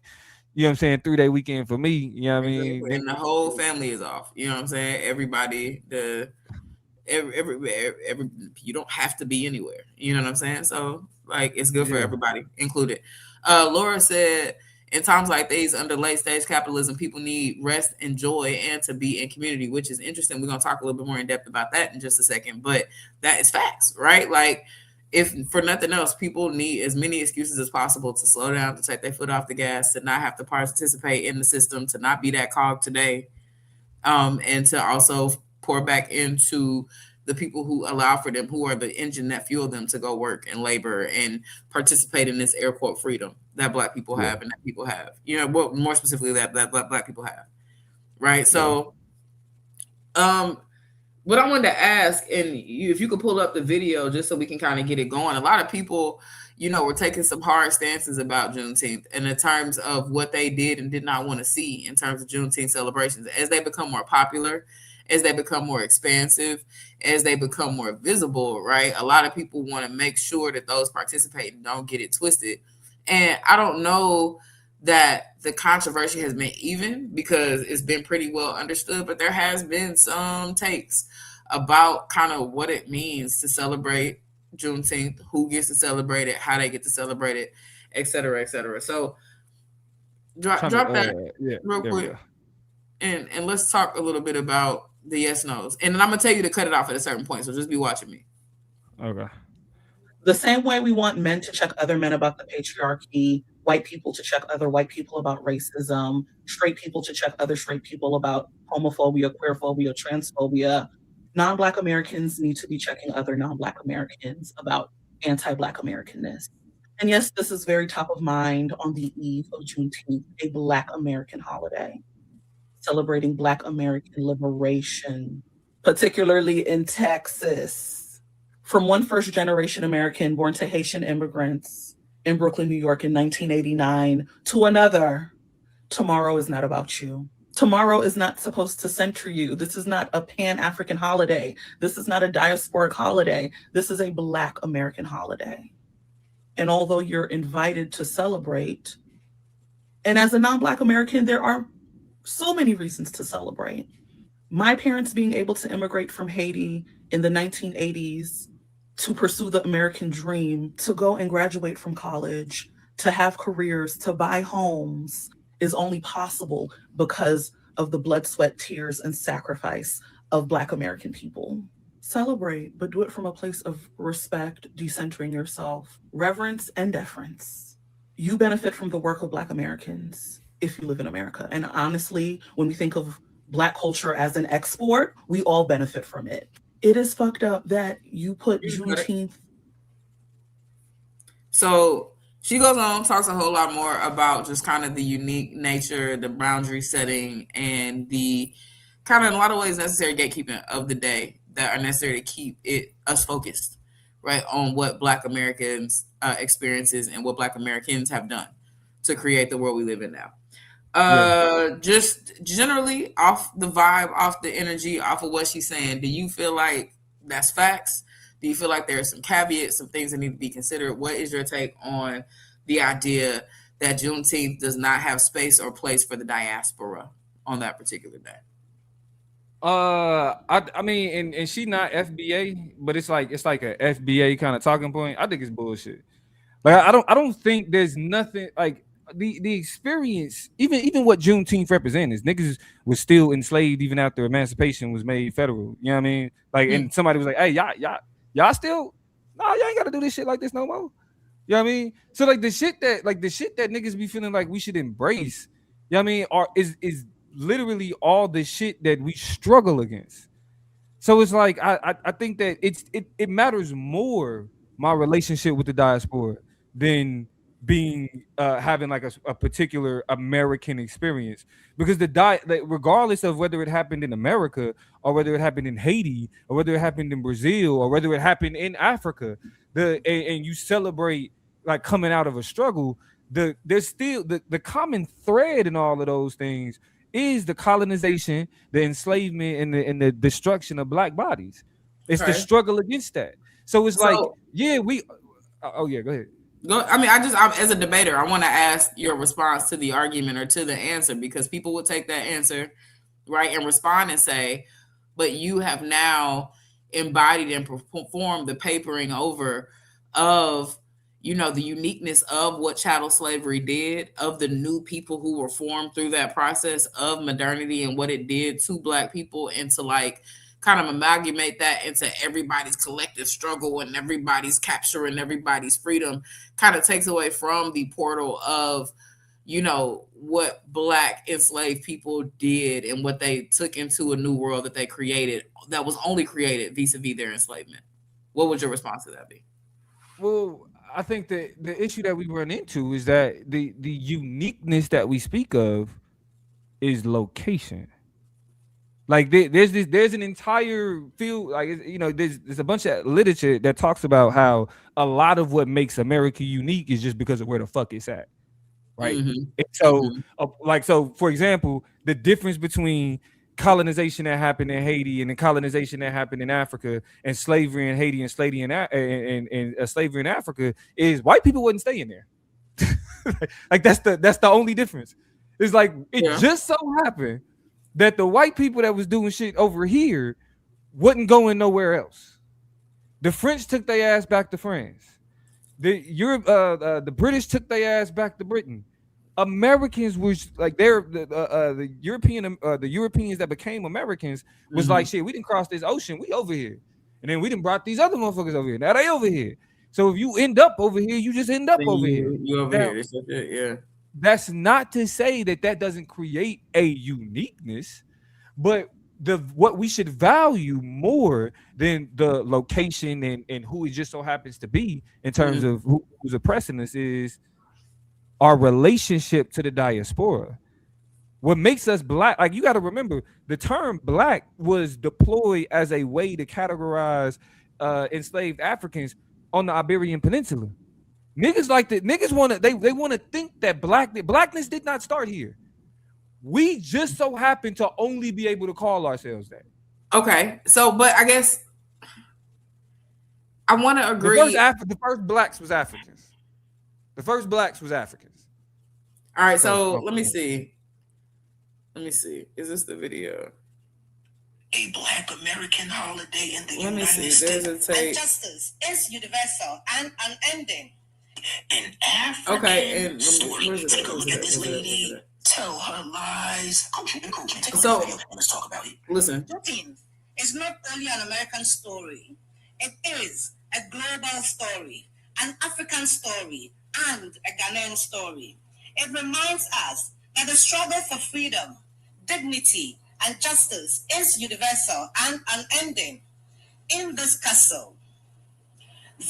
you know what I'm saying, 3-day weekend for me. You know what I mean? And the whole family is off. You know what I'm saying? Everybody, every you don't have to be anywhere. You know what I'm saying? So like it's good for everybody, included. Laura said, in times like these, under late stage capitalism, people need rest and joy and to be in community, which is interesting. We're gonna talk a little bit more in depth about that in just a second, but that is facts, right? Like if for nothing else, people need as many excuses as possible to slow down, to take their foot off the gas, to not have to participate in the system, to not be that cog today, and to also pour back into the people who allow for them, who are the engine that fuel them to go work and labor and participate in this air quote freedom that Black people have and that people have. You know, well, more specifically that Black people have, right? So, what I wanted to ask, and if you could pull up the video just so we can kind of get it going. A lot of people, you know, were taking some hard stances about Juneteenth and in terms of what they did and did not want to see in terms of Juneteenth celebrations. As they become more popular, as they become more expansive, as they become more visible, right? A lot of people want to make sure that those participating don't get it twisted. And I don't know that the controversy has been even, because it's been pretty well understood, but there has been some takes about kind of what it means to celebrate Juneteenth, who gets to celebrate it, how they get to celebrate it, et cetera, et cetera. So drop that real quick, and let's talk a little bit about the yes nos. And then I'm gonna tell you to cut it off at a certain point, so just be watching me. Okay. The same way we want men to check other men about the patriarchy, white people to check other white people about racism, straight people to check other straight people about homophobia, queerphobia, transphobia, non-Black Americans need to be checking other non-Black Americans about anti-Black Americanness. And yes, this is very top of mind on the eve of Juneteenth, a Black American holiday, celebrating Black American liberation, particularly in Texas. From one first-generation American born to Haitian immigrants in Brooklyn, New York in 1989 to another, tomorrow is not about you. Tomorrow is not supposed to center you. This is not a Pan-African holiday. This is not a diasporic holiday. This is a Black American holiday. And although you're invited to celebrate, and as a non-Black American, there are so many reasons to celebrate. My parents being able to immigrate from Haiti in the 1980s to pursue the American dream, to go and graduate from college, to have careers, to buy homes, is only possible because of the blood, sweat, tears, and sacrifice of Black American people. Celebrate, but do it from a place of respect, decentering yourself, reverence, and deference. You benefit from the work of Black Americans if you live in America. And honestly, when we think of Black culture as an export, we all benefit from it. It is fucked up that you put Juneteenth. So she goes on, talks a whole lot more about just kind of the unique nature, the boundary setting, and the kind of, in a lot of ways, necessary gatekeeping of the day that are necessary to keep us focused, right, on what Black Americans experiences and what Black Americans have done to create the world we live in now. Just generally off the vibe, off the energy, off of what she's saying, do you feel like that's facts? Do you feel like there are some caveats, some things that need to be considered? What is your take on the idea that Juneteenth does not have space or place for the diaspora on that particular day? I mean, and she not FBA, but it's like a FBA kind of talking point. I think it's bullshit. Like I don't think there's nothing like the experience, even what Juneteenth represents, niggas was still enslaved even after emancipation was made federal. You know what I mean? Like, and somebody was like, "Hey, y'all still, y'all ain't got to do this shit like this no more." You know what I mean? So like the shit that niggas be feeling like we should embrace, you know what I mean, is literally all the shit that we struggle against. So it's like I think that it matters more, my relationship with the diaspora, than being having like a particular American experience, because regardless of whether it happened in America or whether it happened in Haiti or whether it happened in Brazil or whether it happened in Africa, and you celebrate like coming out of a struggle, there's still the common thread in all of those things is the colonization, the enslavement, and the destruction of Black bodies. It's the struggle against that. So it's like, yeah, go ahead. I mean, I'm as a debater, I want to ask your response to the argument or to the answer, because people will take that answer, right, and respond and say, but you have now embodied and performed the papering over of, you know, the uniqueness of what chattel slavery did, of the new people who were formed through that process of modernity and what it did to Black people, and to like kind of amalgamate that into everybody's collective struggle and everybody's capture and everybody's freedom kind of takes away from the portal of, you know, what Black enslaved people did and what they took into a new world that they created that was only created vis-a-vis their enslavement. What would your response to that be? Well, I think that the issue that we run into is that the uniqueness that we speak of is location. Like there's an entire field, like, you know, there's a bunch of literature that talks about how a lot of what makes America unique is just because of where the fuck it's at, right? Mhm. And so, Mhm. like, so for example, the difference between colonization that happened in Haiti and the colonization that happened in Africa and slavery in Haiti and slavery in slavery in Africa is white people wasn't staying there. Like that's the only difference. It's like it just so happened that the white people that was doing shit over here wasn't going nowhere else. The French took their ass back to France. The British took their ass back to Britain. Americans was like the Europeans that became Americans was like, shit, we didn't cross this ocean, we over here, and then we didn't brought these other motherfuckers over here. Now they over here. So if you end up over here, you just end up over here. You over now, here. Yeah. That's not to say that doesn't create a uniqueness, but what we should value more than the location and who it just so happens to be in terms of who's oppressing us is our relationship to the diaspora. What makes us Black, like, you got to remember, the term Black was deployed as a way to categorize enslaved Africans on the Iberian Peninsula. Niggas like that. Niggas want to. They want to think that blackness did not start here. We just so happen to only be able to call ourselves that. Okay, so but I guess I want to agree. The first blacks was Africans. The first blacks was Africans. All right, so let me see. Is this the video? A Black American holiday in the Let United me see. States. There's a tape. Justice is universal and unending. An African Okay, and story. where's it? Take a look at this lady. Tell her lies. Coaching. Take So, a video and let's talk about it. Listen. Juneteenth is not only an American story. It is a global story, an African story, and a Ghanaian story. It reminds us that the struggle for freedom, dignity, and justice is universal and unending. In this castle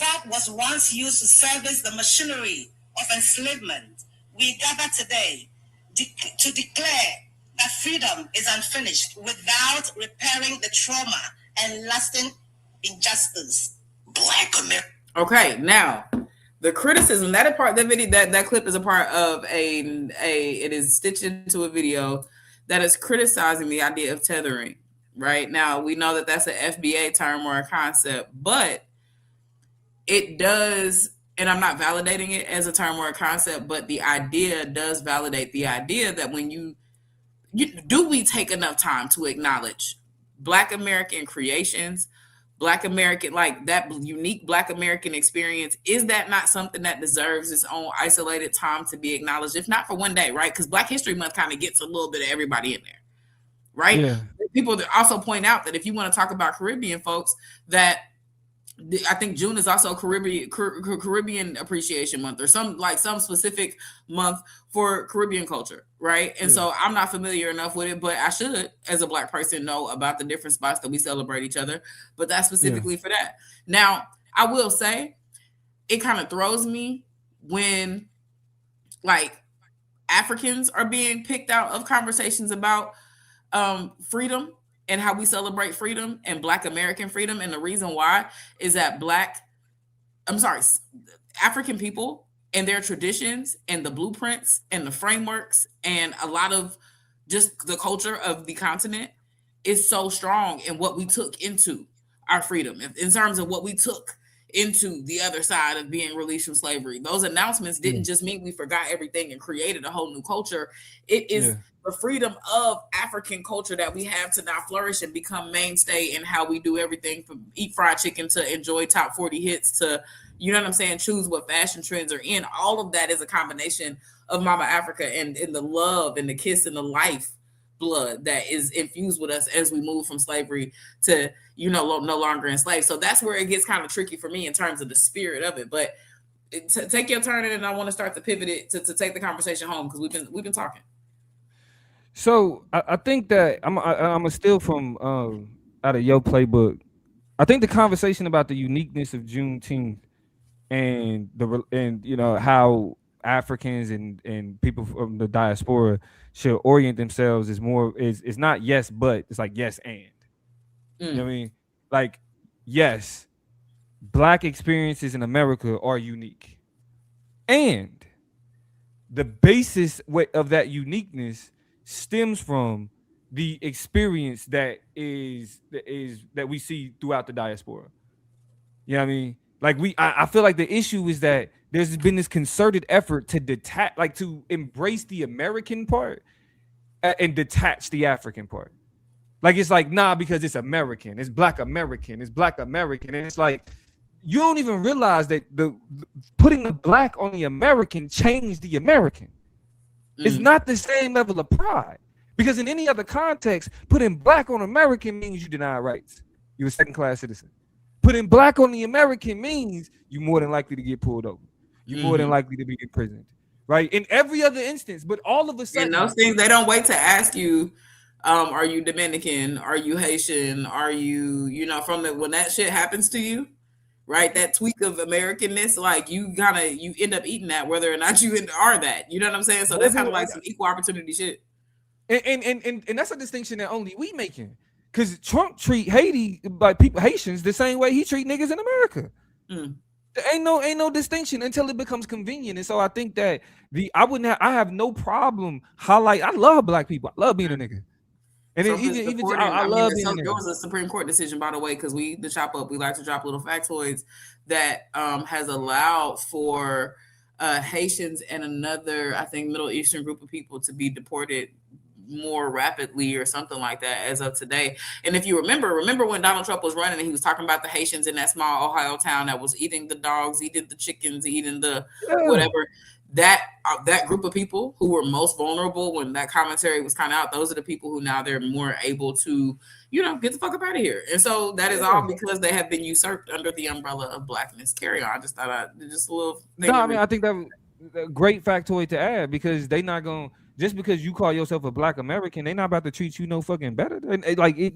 that was once used to service the machinery of enslavement, we gather today to declare that freedom is unfinished without repairing the trauma and lasting injustice. Black America. Okay, now the criticism that video that clip is a part of it is stitched into a video that is criticizing the idea of tethering. Right now, we know that that's an FBA term or a concept, but it does, and I'm not validating it as a term or a concept, but the idea does validate the idea that when do we take enough time to acknowledge Black American creations, Black American, like that unique Black American experience? Is that not something that deserves its own isolated time to be acknowledged, if not for one day, right? Because Black History Month kind of gets a little bit of everybody in there, right? Yeah. People also point out that if you want to talk about Caribbean folks, that I think June is also Caribbean Appreciation Month, or some specific month for Caribbean culture, right? And so I'm not familiar enough with it, but I should, as a Black person, know about the different spots that we celebrate each other. But that's specifically for that. Now, I will say, it kind of throws me when, like, Africans are being picked out of conversations about freedom and how we celebrate freedom and Black American freedom. And the reason why is that African people and their traditions and the blueprints and the frameworks and a lot of just the culture of the continent is so strong in what we took into our freedom, in terms of what we took into the other side of being released from slavery. Those announcements didn't just mean we forgot everything and created a whole new culture. It is the freedom of African culture that we have to now flourish and become mainstay in how we do everything, from eat fried chicken to enjoy top 40 hits to, you know what I'm saying, choose what fashion trends are in. All of that is a combination of Mama Africa and the love and the kiss and the life blood that is infused with us as we move from slavery to, no longer enslaved. So that's where it gets kind of tricky for me in terms of the spirit of it. But take your turn, and I want to start to pivot it to take the conversation home, because we've been talking. So I think that I'm a steal from out of your playbook. I think the conversation about the uniqueness of Juneteenth and how Africans and people from the diaspora should orient themselves is not yes but, it's like yes and. You know what I mean? Like, yes, Black experiences in America are unique, and the basis of that uniqueness stems from the experience that we see throughout the diaspora. You know what I mean? Like I feel like the issue is that there's been this concerted effort to to embrace the American part and detach the African part. Like, it's like, nah, because it's American, it's Black American, it's Black American, and it's like, you don't even realize that the putting the Black on the American changed the American. It's not the same level of pride, because in any other context, putting Black on American means you deny rights. You're a second-class citizen. Putting Black on the American means you're more than likely to get pulled over. You're more than likely to be imprisoned, right? In every other instance, but all of a sudden, and those things, they don't wait to ask you, are you Dominican? Are you Haitian? Are you, when that shit happens to you, right? That tweak of Americanness, like you end up eating that, whether or not you are that. You know what I'm saying? So that's kind of like some equal opportunity shit. And that's a distinction that only we making, because Trump treat Haiti, like people Haitians, the same way he treat niggas in America. There ain't no distinction until it becomes convenient. And so I think that I have no problem I love Black people. I love being a nigga. And then I love being a nigga. There was a Supreme Court decision, by the way, because we like to drop little factoids that has allowed for Haitians and another, I think, Middle Eastern group of people to be deported more rapidly or something like that as of today. And if you remember when Donald Trump was running and he was talking about the Haitians in that small Ohio town that was eating the dogs, eating the chickens, eating the whatever, that group of people who were most vulnerable when that commentary was kind of out, those are the people who now they're more able to, get the fuck up out of here. And so that is all because they have been usurped under the umbrella of Blackness. Carry on. I just thought just a little thing. No, I mean, I think that was a great factoid to add, because they not going to, just because you call yourself a Black American, they not about to treat you no fucking better. And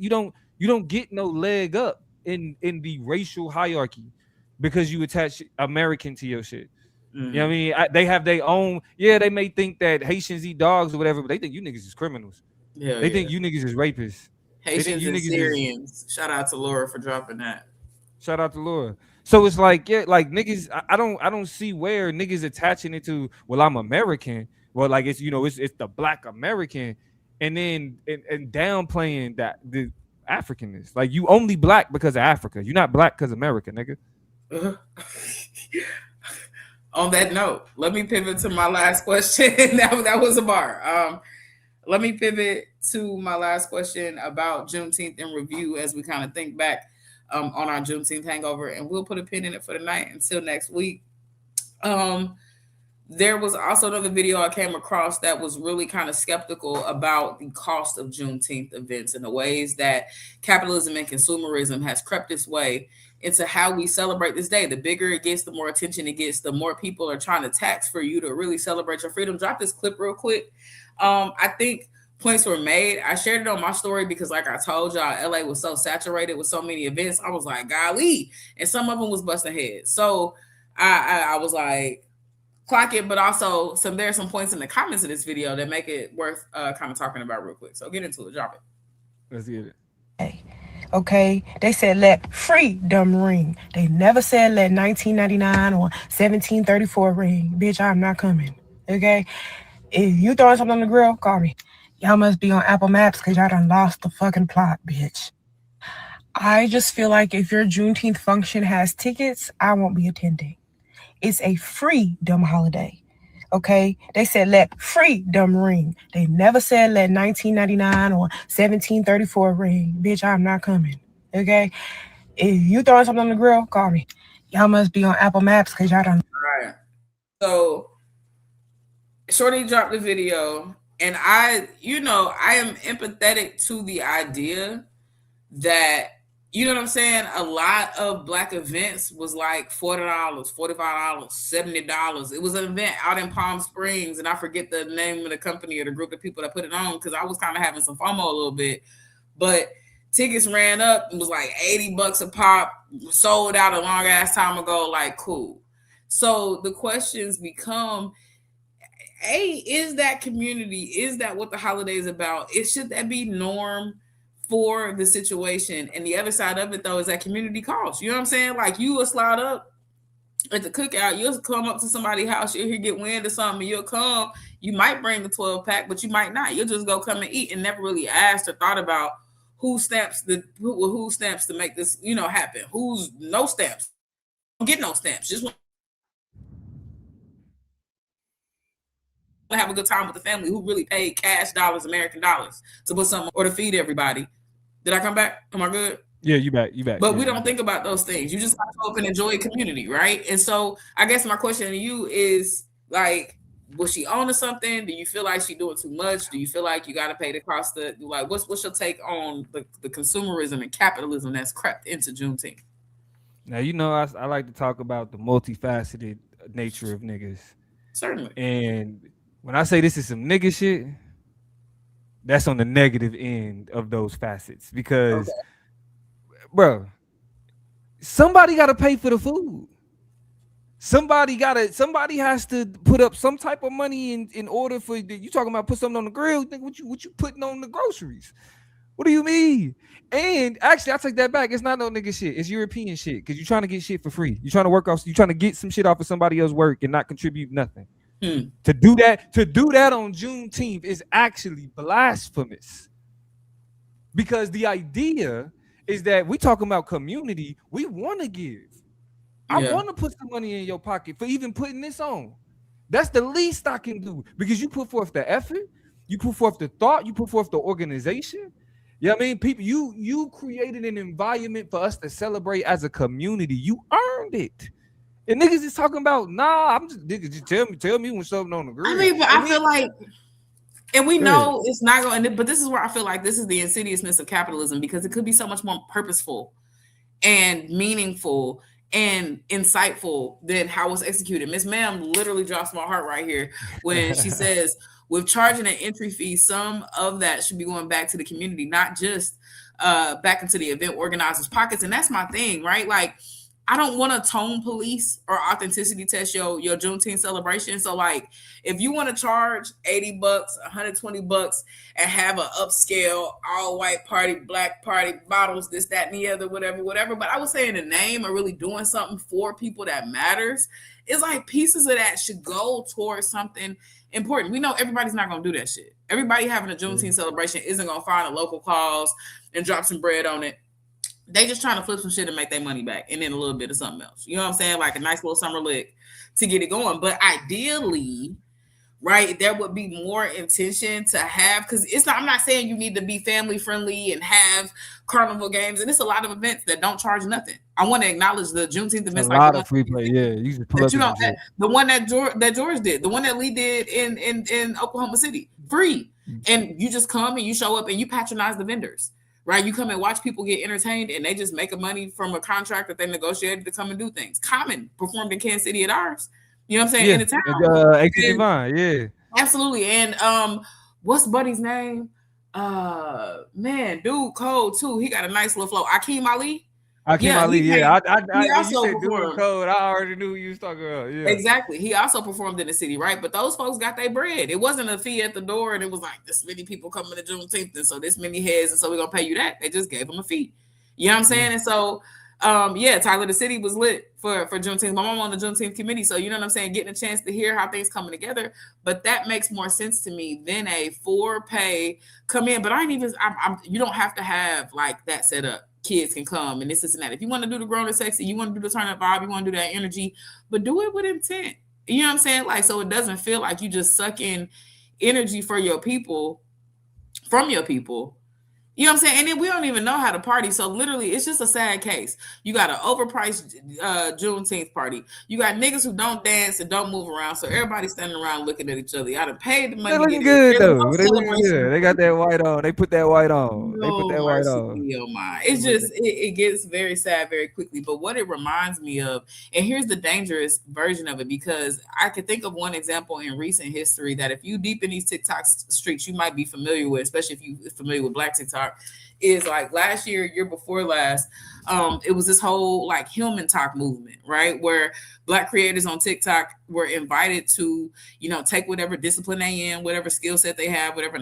you don't get no leg up in the racial hierarchy because you attach American to your shit. You know what I mean? They have their own. Yeah, they may think that Haitians eat dogs or whatever, but they think you niggas is criminals. They think you niggas is rapists. Haitians and Syrians. Shout out to Laura for dropping that. Shout out to Laura. So it's like, yeah, like niggas. I don't see where niggas attaching it to. Well, I'm American. Well, like it's it's the Black American, and then and downplaying that the Africanness. Like, you only Black because of Africa. You're not Black because of America, nigga. On that note, let me pivot to my last question. that was a bar. Let me pivot to my last question about Juneteenth in review as we kind of think back on our Juneteenth hangover, and we'll put a pin in it for the night until next week. There was also another video I came across that was really kind of skeptical about the cost of Juneteenth events and the ways that capitalism and consumerism has crept its way into how we celebrate this day. The bigger it gets, the more attention it gets, the more people are trying to tax for you to really celebrate your freedom. Drop this clip real quick. I think points were made. I shared it on my story because, like I told y'all, LA was so saturated with so many events. I was like, golly. And some of them was busting heads. So I was like, clock it, but also there are some points in the comments of this video that make it worth kind of talking about real quick. So get into it. Drop it. Let's get it. Okay, they said let freedom ring. They never said let 1999 or 1734 ring. Bitch, I'm not coming. Okay, if you throwing something on the grill, call me. Y'all must be on Apple Maps because y'all done lost the fucking plot, bitch. I just feel like if your Juneteenth function has tickets, I won't be attending. It's a freedom holiday. Okay, they said let freedom ring. They never said let 1999 or 1734 ring. Bitch, I'm not coming. Okay, if you throwing something on the grill, call me. Y'all must be on Apple Maps because y'all done. All right. So Shorty dropped the video And I am empathetic to the idea that, you know what I'm saying? A lot of Black events was like $40, $45, $70. It was an event out in Palm Springs, and I forget the name of the company or the group of people that put it on because I was kind of having some FOMO a little bit. But tickets ran up and was like $80 a pop, sold out a long ass time ago. Like, cool. So the questions become, is that community? Is that what the holiday is about? Should that be norm for the situation? And the other side of it, though, is that community cost. You know what I'm saying? Like, you will slide up at the cookout, you'll come up to somebody's house, you'll hear get wind or something, you'll come, you might bring the 12 pack, but you might not. You'll just go come and eat and never really asked or thought about who stamps to make this, happen. Who's no stamps? Don't get no stamps. Just want to have a good time with the family who really paid cash dollars, American dollars, to put something or to feed everybody. Did I come back? Am I good? Yeah, you back. But yeah, we don't think about those things. You just have to open and enjoy community, right? And so I guess my question to you is, like, was she on to something? Do you feel like she doing too much? Do you feel like you got to pay the cost of, like, what's your take on the consumerism and capitalism that's crept into Juneteenth? Now, I like to talk about the multifaceted nature of niggas. Certainly. And when I say this is some nigga shit, that's on the negative end of those facets because, bro, somebody got to pay for the food. Somebody has to put up some type of money in order for you talking about put something on the grill. Think what you putting on the groceries? What do you mean? And actually, I take that back. It's not no nigga shit. It's European shit because you're trying to get shit for free. You're trying to you're trying to get some shit off of somebody else's work and not contribute nothing. To do that on Juneteenth is actually blasphemous. Because the idea is that we talking about community. We want to give. I want to put some money in your pocket for even putting this on. That's the least I can do because you put forth the effort, you put forth the thought, you put forth the organization. You know what I mean? People, you created an environment for us to celebrate as a community. You earned it. And niggas is talking about, I'm just niggas just tell me when something on the grill. I mean, but I feel like, and we know it's not going, but this is where I feel like this is the insidiousness of capitalism because it could be so much more purposeful and meaningful and insightful than how it's executed. Miss Ma'am literally drops my heart right here when she says, with charging an entry fee, some of that should be going back to the community, not just back into the event organizers' pockets. And that's my thing, right? Like, I don't want to tone police or authenticity test your Juneteenth celebration. So, like, if you want to charge $80, $120, and have an upscale, all white party, black party, bottles, this, that, and the other, whatever. But I would say in the name of really doing something for people that matters, it's like pieces of that should go towards something important. We know everybody's not going to do that shit. Everybody having a Juneteenth celebration isn't going to find a local cause and drop some bread on it. They just trying to flip some shit and make their money back and then a little bit of something else. You know what I'm saying? Like a nice little summer lick to get it going. But ideally, right, there would be more intention to have, because I'm not saying you need to be family friendly and have carnival games. And it's a lot of events that don't charge nothing. I want to acknowledge the Juneteenth events. A lot of free play, yeah. You just pull up the one that George did, the one that Lee did in Oklahoma City, free. And you just come and you show up and you patronize the vendors. Right, you come and watch people get entertained, and they just make a money from a contract that they negotiated to come and do things. Common performed in Kansas City at ours. You know what I'm saying? In the town. Yeah, absolutely. And what's Buddy's name? Man, dude, cold too. He got a nice little flow. Akeem Ali. Ali, yeah. He also said dude code. I already knew you was talking about. Yeah, exactly. He also performed in the city, right? But those folks got their bread. It wasn't a fee at the door, and it was like this many people coming to Juneteenth, and so this many heads, and so we're gonna pay you that. They just gave them a fee. You know what I'm saying? And so, Tyler, the city was lit for Juneteenth. My mom on the Juneteenth committee, so you know what I'm saying, getting a chance to hear how things coming together. But that makes more sense to me than a for pay come in. But you don't have to have like that set up. Kids can come and this and that. If you want to do the grown and sexy, you want to do the turn up vibe, you want to do that energy, but do it with intent. You know what I'm saying? Like, so it doesn't feel like you just suck in energy for your people, from your people, You know what I'm saying? And then we don't even know how to party. So literally, it's just a sad case. You got an overpriced Juneteenth party. You got niggas who don't dance and don't move around. So everybody's standing around looking at each other. Y'all done paid the money. They to looking get it. good There's though. no They looking celebration. good. They got that white on. They put that white on. They put No that white mercy on. be your mind. It's just it gets very sad very quickly. But what it reminds me of, and here's the dangerous version of it, because I could think of one example in recent history that if you deep in these TikTok streets, you might be familiar with, especially if you're familiar with Black TikTok. Is like last year before last, it was this whole like human talk movement, right? Where Black creators on TikTok were invited to, take whatever discipline they in, whatever skill set they have, whatever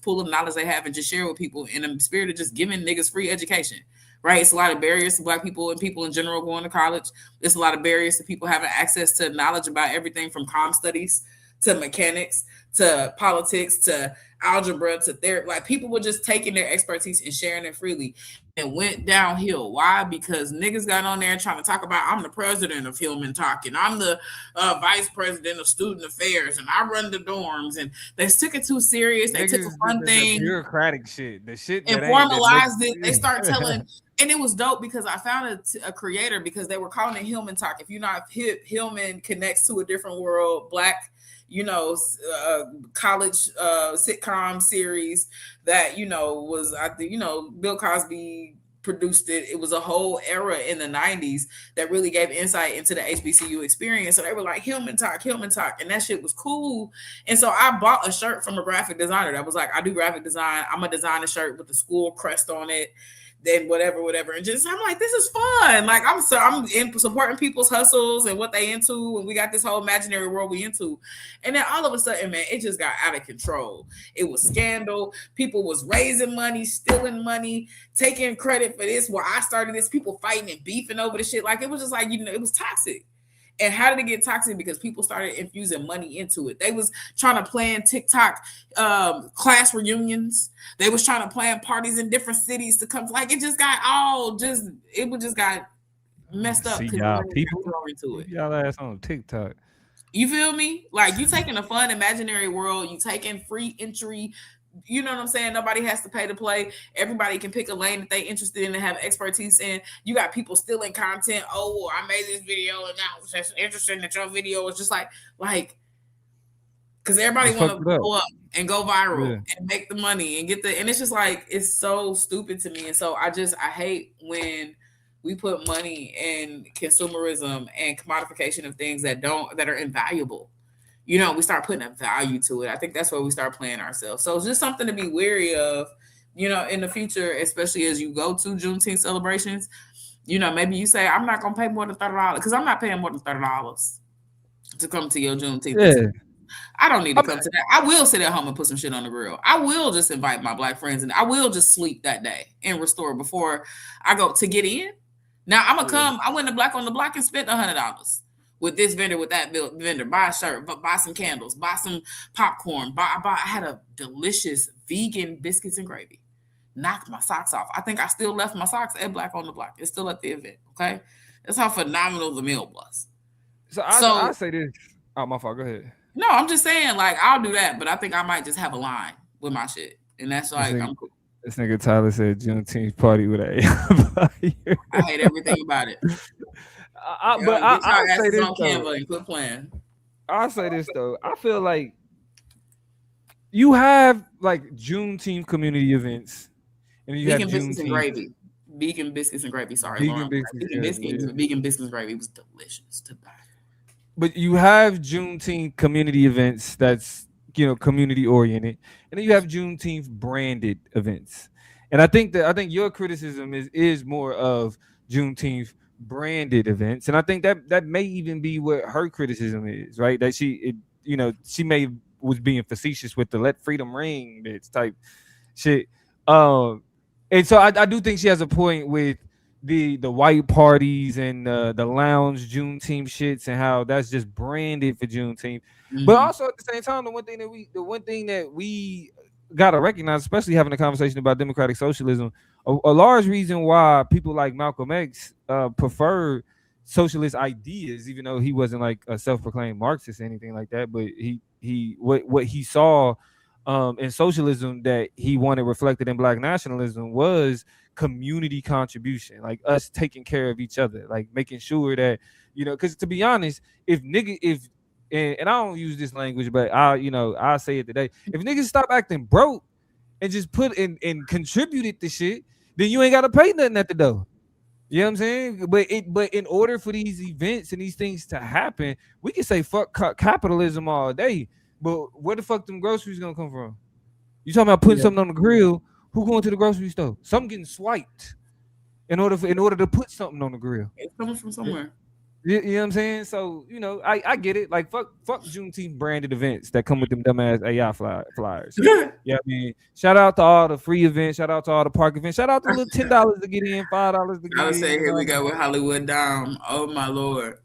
pool of knowledge they have, and just share it with people in the spirit of just giving niggas free education, right? It's a lot of barriers to Black people and people in general going to college. It's a lot of barriers to people having access to knowledge about everything from comm studies to mechanics to politics to algebra to therapy. Like people were just taking their expertise and sharing it freely, and went downhill. Why? Because niggas got on there trying to talk about I'm the president of Hillman Talk and I'm the vice president of student affairs and I run the dorms, and they took it too serious. They took a fun thing, bureaucratic shit, the shit, and formalized it. They start telling. And it was dope because I found a creator, because they were calling it Hillman Talk. If you're not hip, Hillman connects to a different world, Black, college sitcom series that, was, I think, Bill Cosby produced it. It was a whole era in the 90s that really gave insight into the HBCU experience. So they were like, Hillman Talk. And that shit was cool. And so I bought a shirt from a graphic designer that was like, I do graphic design. I'm going to design a shirt with the school crest on it. Then whatever, and just I'm like, this is fun. Like I'm in supporting people's hustles and what they into, and we got this whole imaginary world we into. And then all of a sudden, man, it just got out of control. It was scandal. People was raising money, stealing money, taking credit for this. Where I started this, people fighting and beefing over the shit. Like it was just like, it was toxic. And how did it get toxic? Because people started infusing money into it. They was trying to plan TikTok class reunions. They was trying to plan parties in different cities to come. Like it just got got messed up. See y'all people into it. Y'all ass on TikTok. You feel me? Like you taking a fun imaginary world, you taking free entry. You know what I'm saying? Nobody has to pay to play. Everybody can pick a lane that they interested in and have expertise in. You got people stealing content. Oh, well, I made this video and now it's just interesting that your video is just like, because everybody want to blow up and go viral and make the money and and it's just like, it's so stupid to me. And so I hate when we put money in consumerism and commodification of things that are invaluable. We start putting a value to it. I think that's where we start playing ourselves. So it's just something to be wary of, in the future, especially as you go to Juneteenth celebrations. Maybe you say, I'm not going to pay more than $30 because I'm not paying more than $30 to come to your Juneteenth. Yeah. I don't need to come to that. I will sit at home and put some shit on the grill. I will just invite my Black friends and I will just sleep that day and restore before I go to get in. Now I'm going to come. I went to Black on the Block and spent $100. With this vendor, with that vendor, buy a shirt, buy some candles, buy some popcorn. I had a delicious vegan biscuits and gravy. Knocked my socks off. I think I still left my socks at Black on the Block. It's still at the event. Okay, that's how phenomenal the meal was. So I say this. Oh, my fault. Go ahead. No, I'm just saying, like, I'll do that, but I think I might just have a line with my shit, and that's like, I'm cool. This nigga Tyler said Juneteenth party with a. I hate everything about it. But I'll say this on Canva and quit playing. I'll say this though. I feel like you have like Juneteenth community events, and you vegan biscuits and gravy. Vegan biscuits and gravy. Sorry, vegan biscuits and gravy was delicious to die. But you have Juneteenth community events that's community oriented, and then you have Juneteenth branded events. And I think your criticism is more of Juneteenth branded events, and I think that may even be what her criticism is, right? That she was being facetious with the "let freedom ring" bitch type shit. And so I do think she has a point with the white parties and the lounge Juneteenth shits and how that's just branded for Juneteenth. Mm-hmm. But also at the same time, the one thing that we gotta recognize, especially having a conversation about democratic socialism, a large reason why people like Malcolm X preferred socialist ideas, even though he wasn't like a self-proclaimed Marxist or anything like that, but what he saw and socialism that he wanted reflected in Black nationalism was community contribution, like us taking care of each other, like making sure that, because to be honest, if and I don't use this language, but I'll say it today. If niggas stop acting broke and just put in and contributed to shit, then you ain't gotta pay nothing at the door. You know what I'm saying? But in order for these events and these things to happen, we can say fuck capitalism all day. But where the fuck them groceries gonna come from? You talking about putting something on the grill? Who going to the grocery store? Something getting swiped in order to put something on the grill. It's coming from somewhere. You know what I'm saying? So, I get it. Like, fuck Juneteenth branded events that come with them dumbass AI flyers. Yeah, I mean, shout out to all the free events. Shout out to all the park events. Shout out to the little $10 to get in, $5 to get in. I would say here we go with Hollywood Dom. Oh my lord.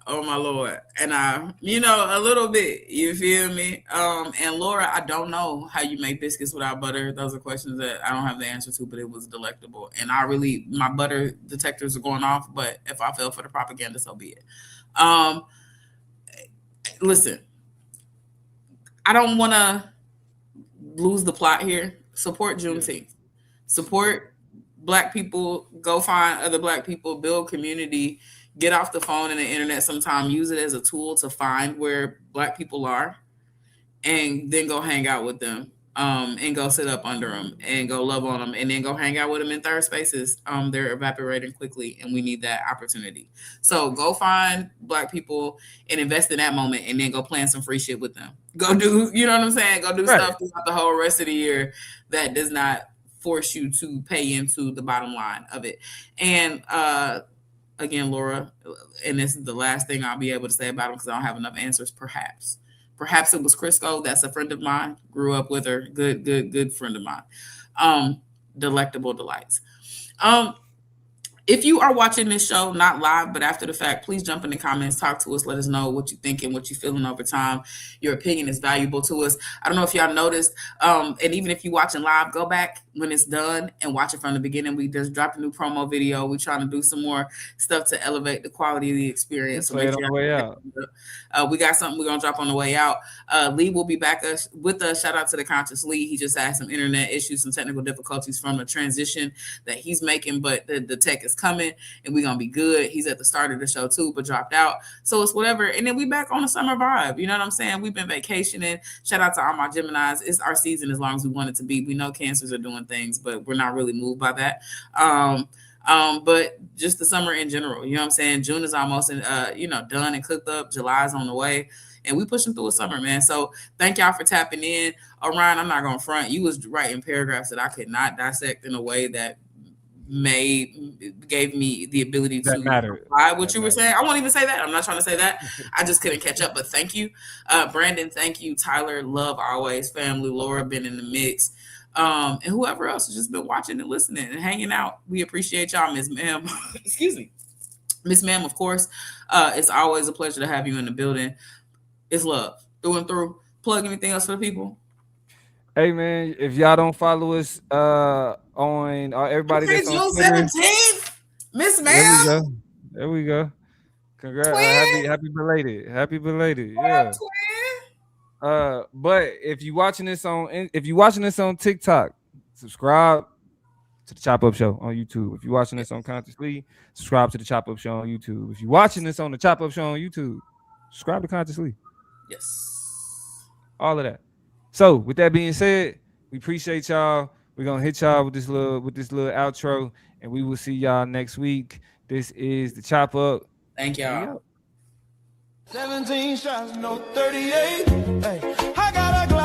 And a little bit, you feel me? And Laura, I don't know how you make biscuits without butter. Those are questions that I don't have the answer to, but it was delectable. And my butter detectors are going off, but if I fell for the propaganda, so be it. Listen, I don't want to lose the plot here. Support Juneteenth. Support Black people. Go find other Black people. Build community. Get off the phone and the internet sometime. Use it as a tool to find where Black people are, and then go hang out with them, and go sit up under them and go love on them, and then go hang out with them in third spaces. They're evaporating quickly, and we need that opportunity. So go find Black people and invest in that moment, and then go plan some free shit with them. Go do, you know what I'm saying? Go do stuff throughout the whole rest of the year that does not force you to pay into the bottom line of it. And again, Laura, and this is the last thing I'll be able to say about him because I don't have enough answers. Perhaps it was Crisco. That's a friend of mine. Grew up with her. Good friend of mine. Delectable delights. If you are watching this show, not live, but after the fact, please jump in the comments, talk to us, let us know what you're thinking, what you're feeling over time. Your opinion is valuable to us. I don't know if y'all noticed, and even if you're watching live, go back when it's done and watch it from the beginning. We just dropped a new promo video. We're trying to do some more stuff to elevate the quality of the experience. So play it on the way out. We got something we're going to drop on the way out. Lee will be back with us. Shout out to the Conscious Lee. He just had some internet issues, some technical difficulties from the transition that he's making, but the tech is coming and we're gonna be good. He's at the start of the show too, but dropped out, so it's whatever. And then we back on the summer vibe, you know what I'm saying? We've been vacationing. Shout out to all my Geminis. It's our season as long as we want it to be. We know Cancers are doing things, but we're not really moved by that. But just the summer in general, you know what I'm saying? June is almost done and cooked up. July's on the way, and we pushing through a summer, man. So thank y'all for tapping in. Ryan, I'm not gonna front. You was writing paragraphs that I could not dissect in a way that gave me the ability to apply what you were saying. I won't even say that. I'm not trying to say that. I just couldn't catch up, but thank you. Brandon, thank you. Tyler, love always. Family, Laura, been in the mix. And whoever else has just been watching and listening and hanging out. We appreciate y'all, Miss Ma'am. Excuse me. Miss Ma'am, of course. It's always a pleasure to have you in the building. It's love. Through and through. Plug anything else for the people? Hey man, if y'all don't follow us on everybody that's on June 17th, Miss Ma'am. There we go. Congrats. Happy belated. Yeah. But if you watching this on TikTok, subscribe to the Chop Up Show on YouTube. If you're watching this on Consciously, subscribe to the Chop Up Show on YouTube. If you're watching this on the Chop Up Show on YouTube, subscribe to Consciously. Yes. All of that. So with that being said, we appreciate y'all. We're gonna hit y'all with this little outro, and we will see y'all next week. This is the Chop Up. Thank y'all. 17 shots, no 38. Hey, I got a glass.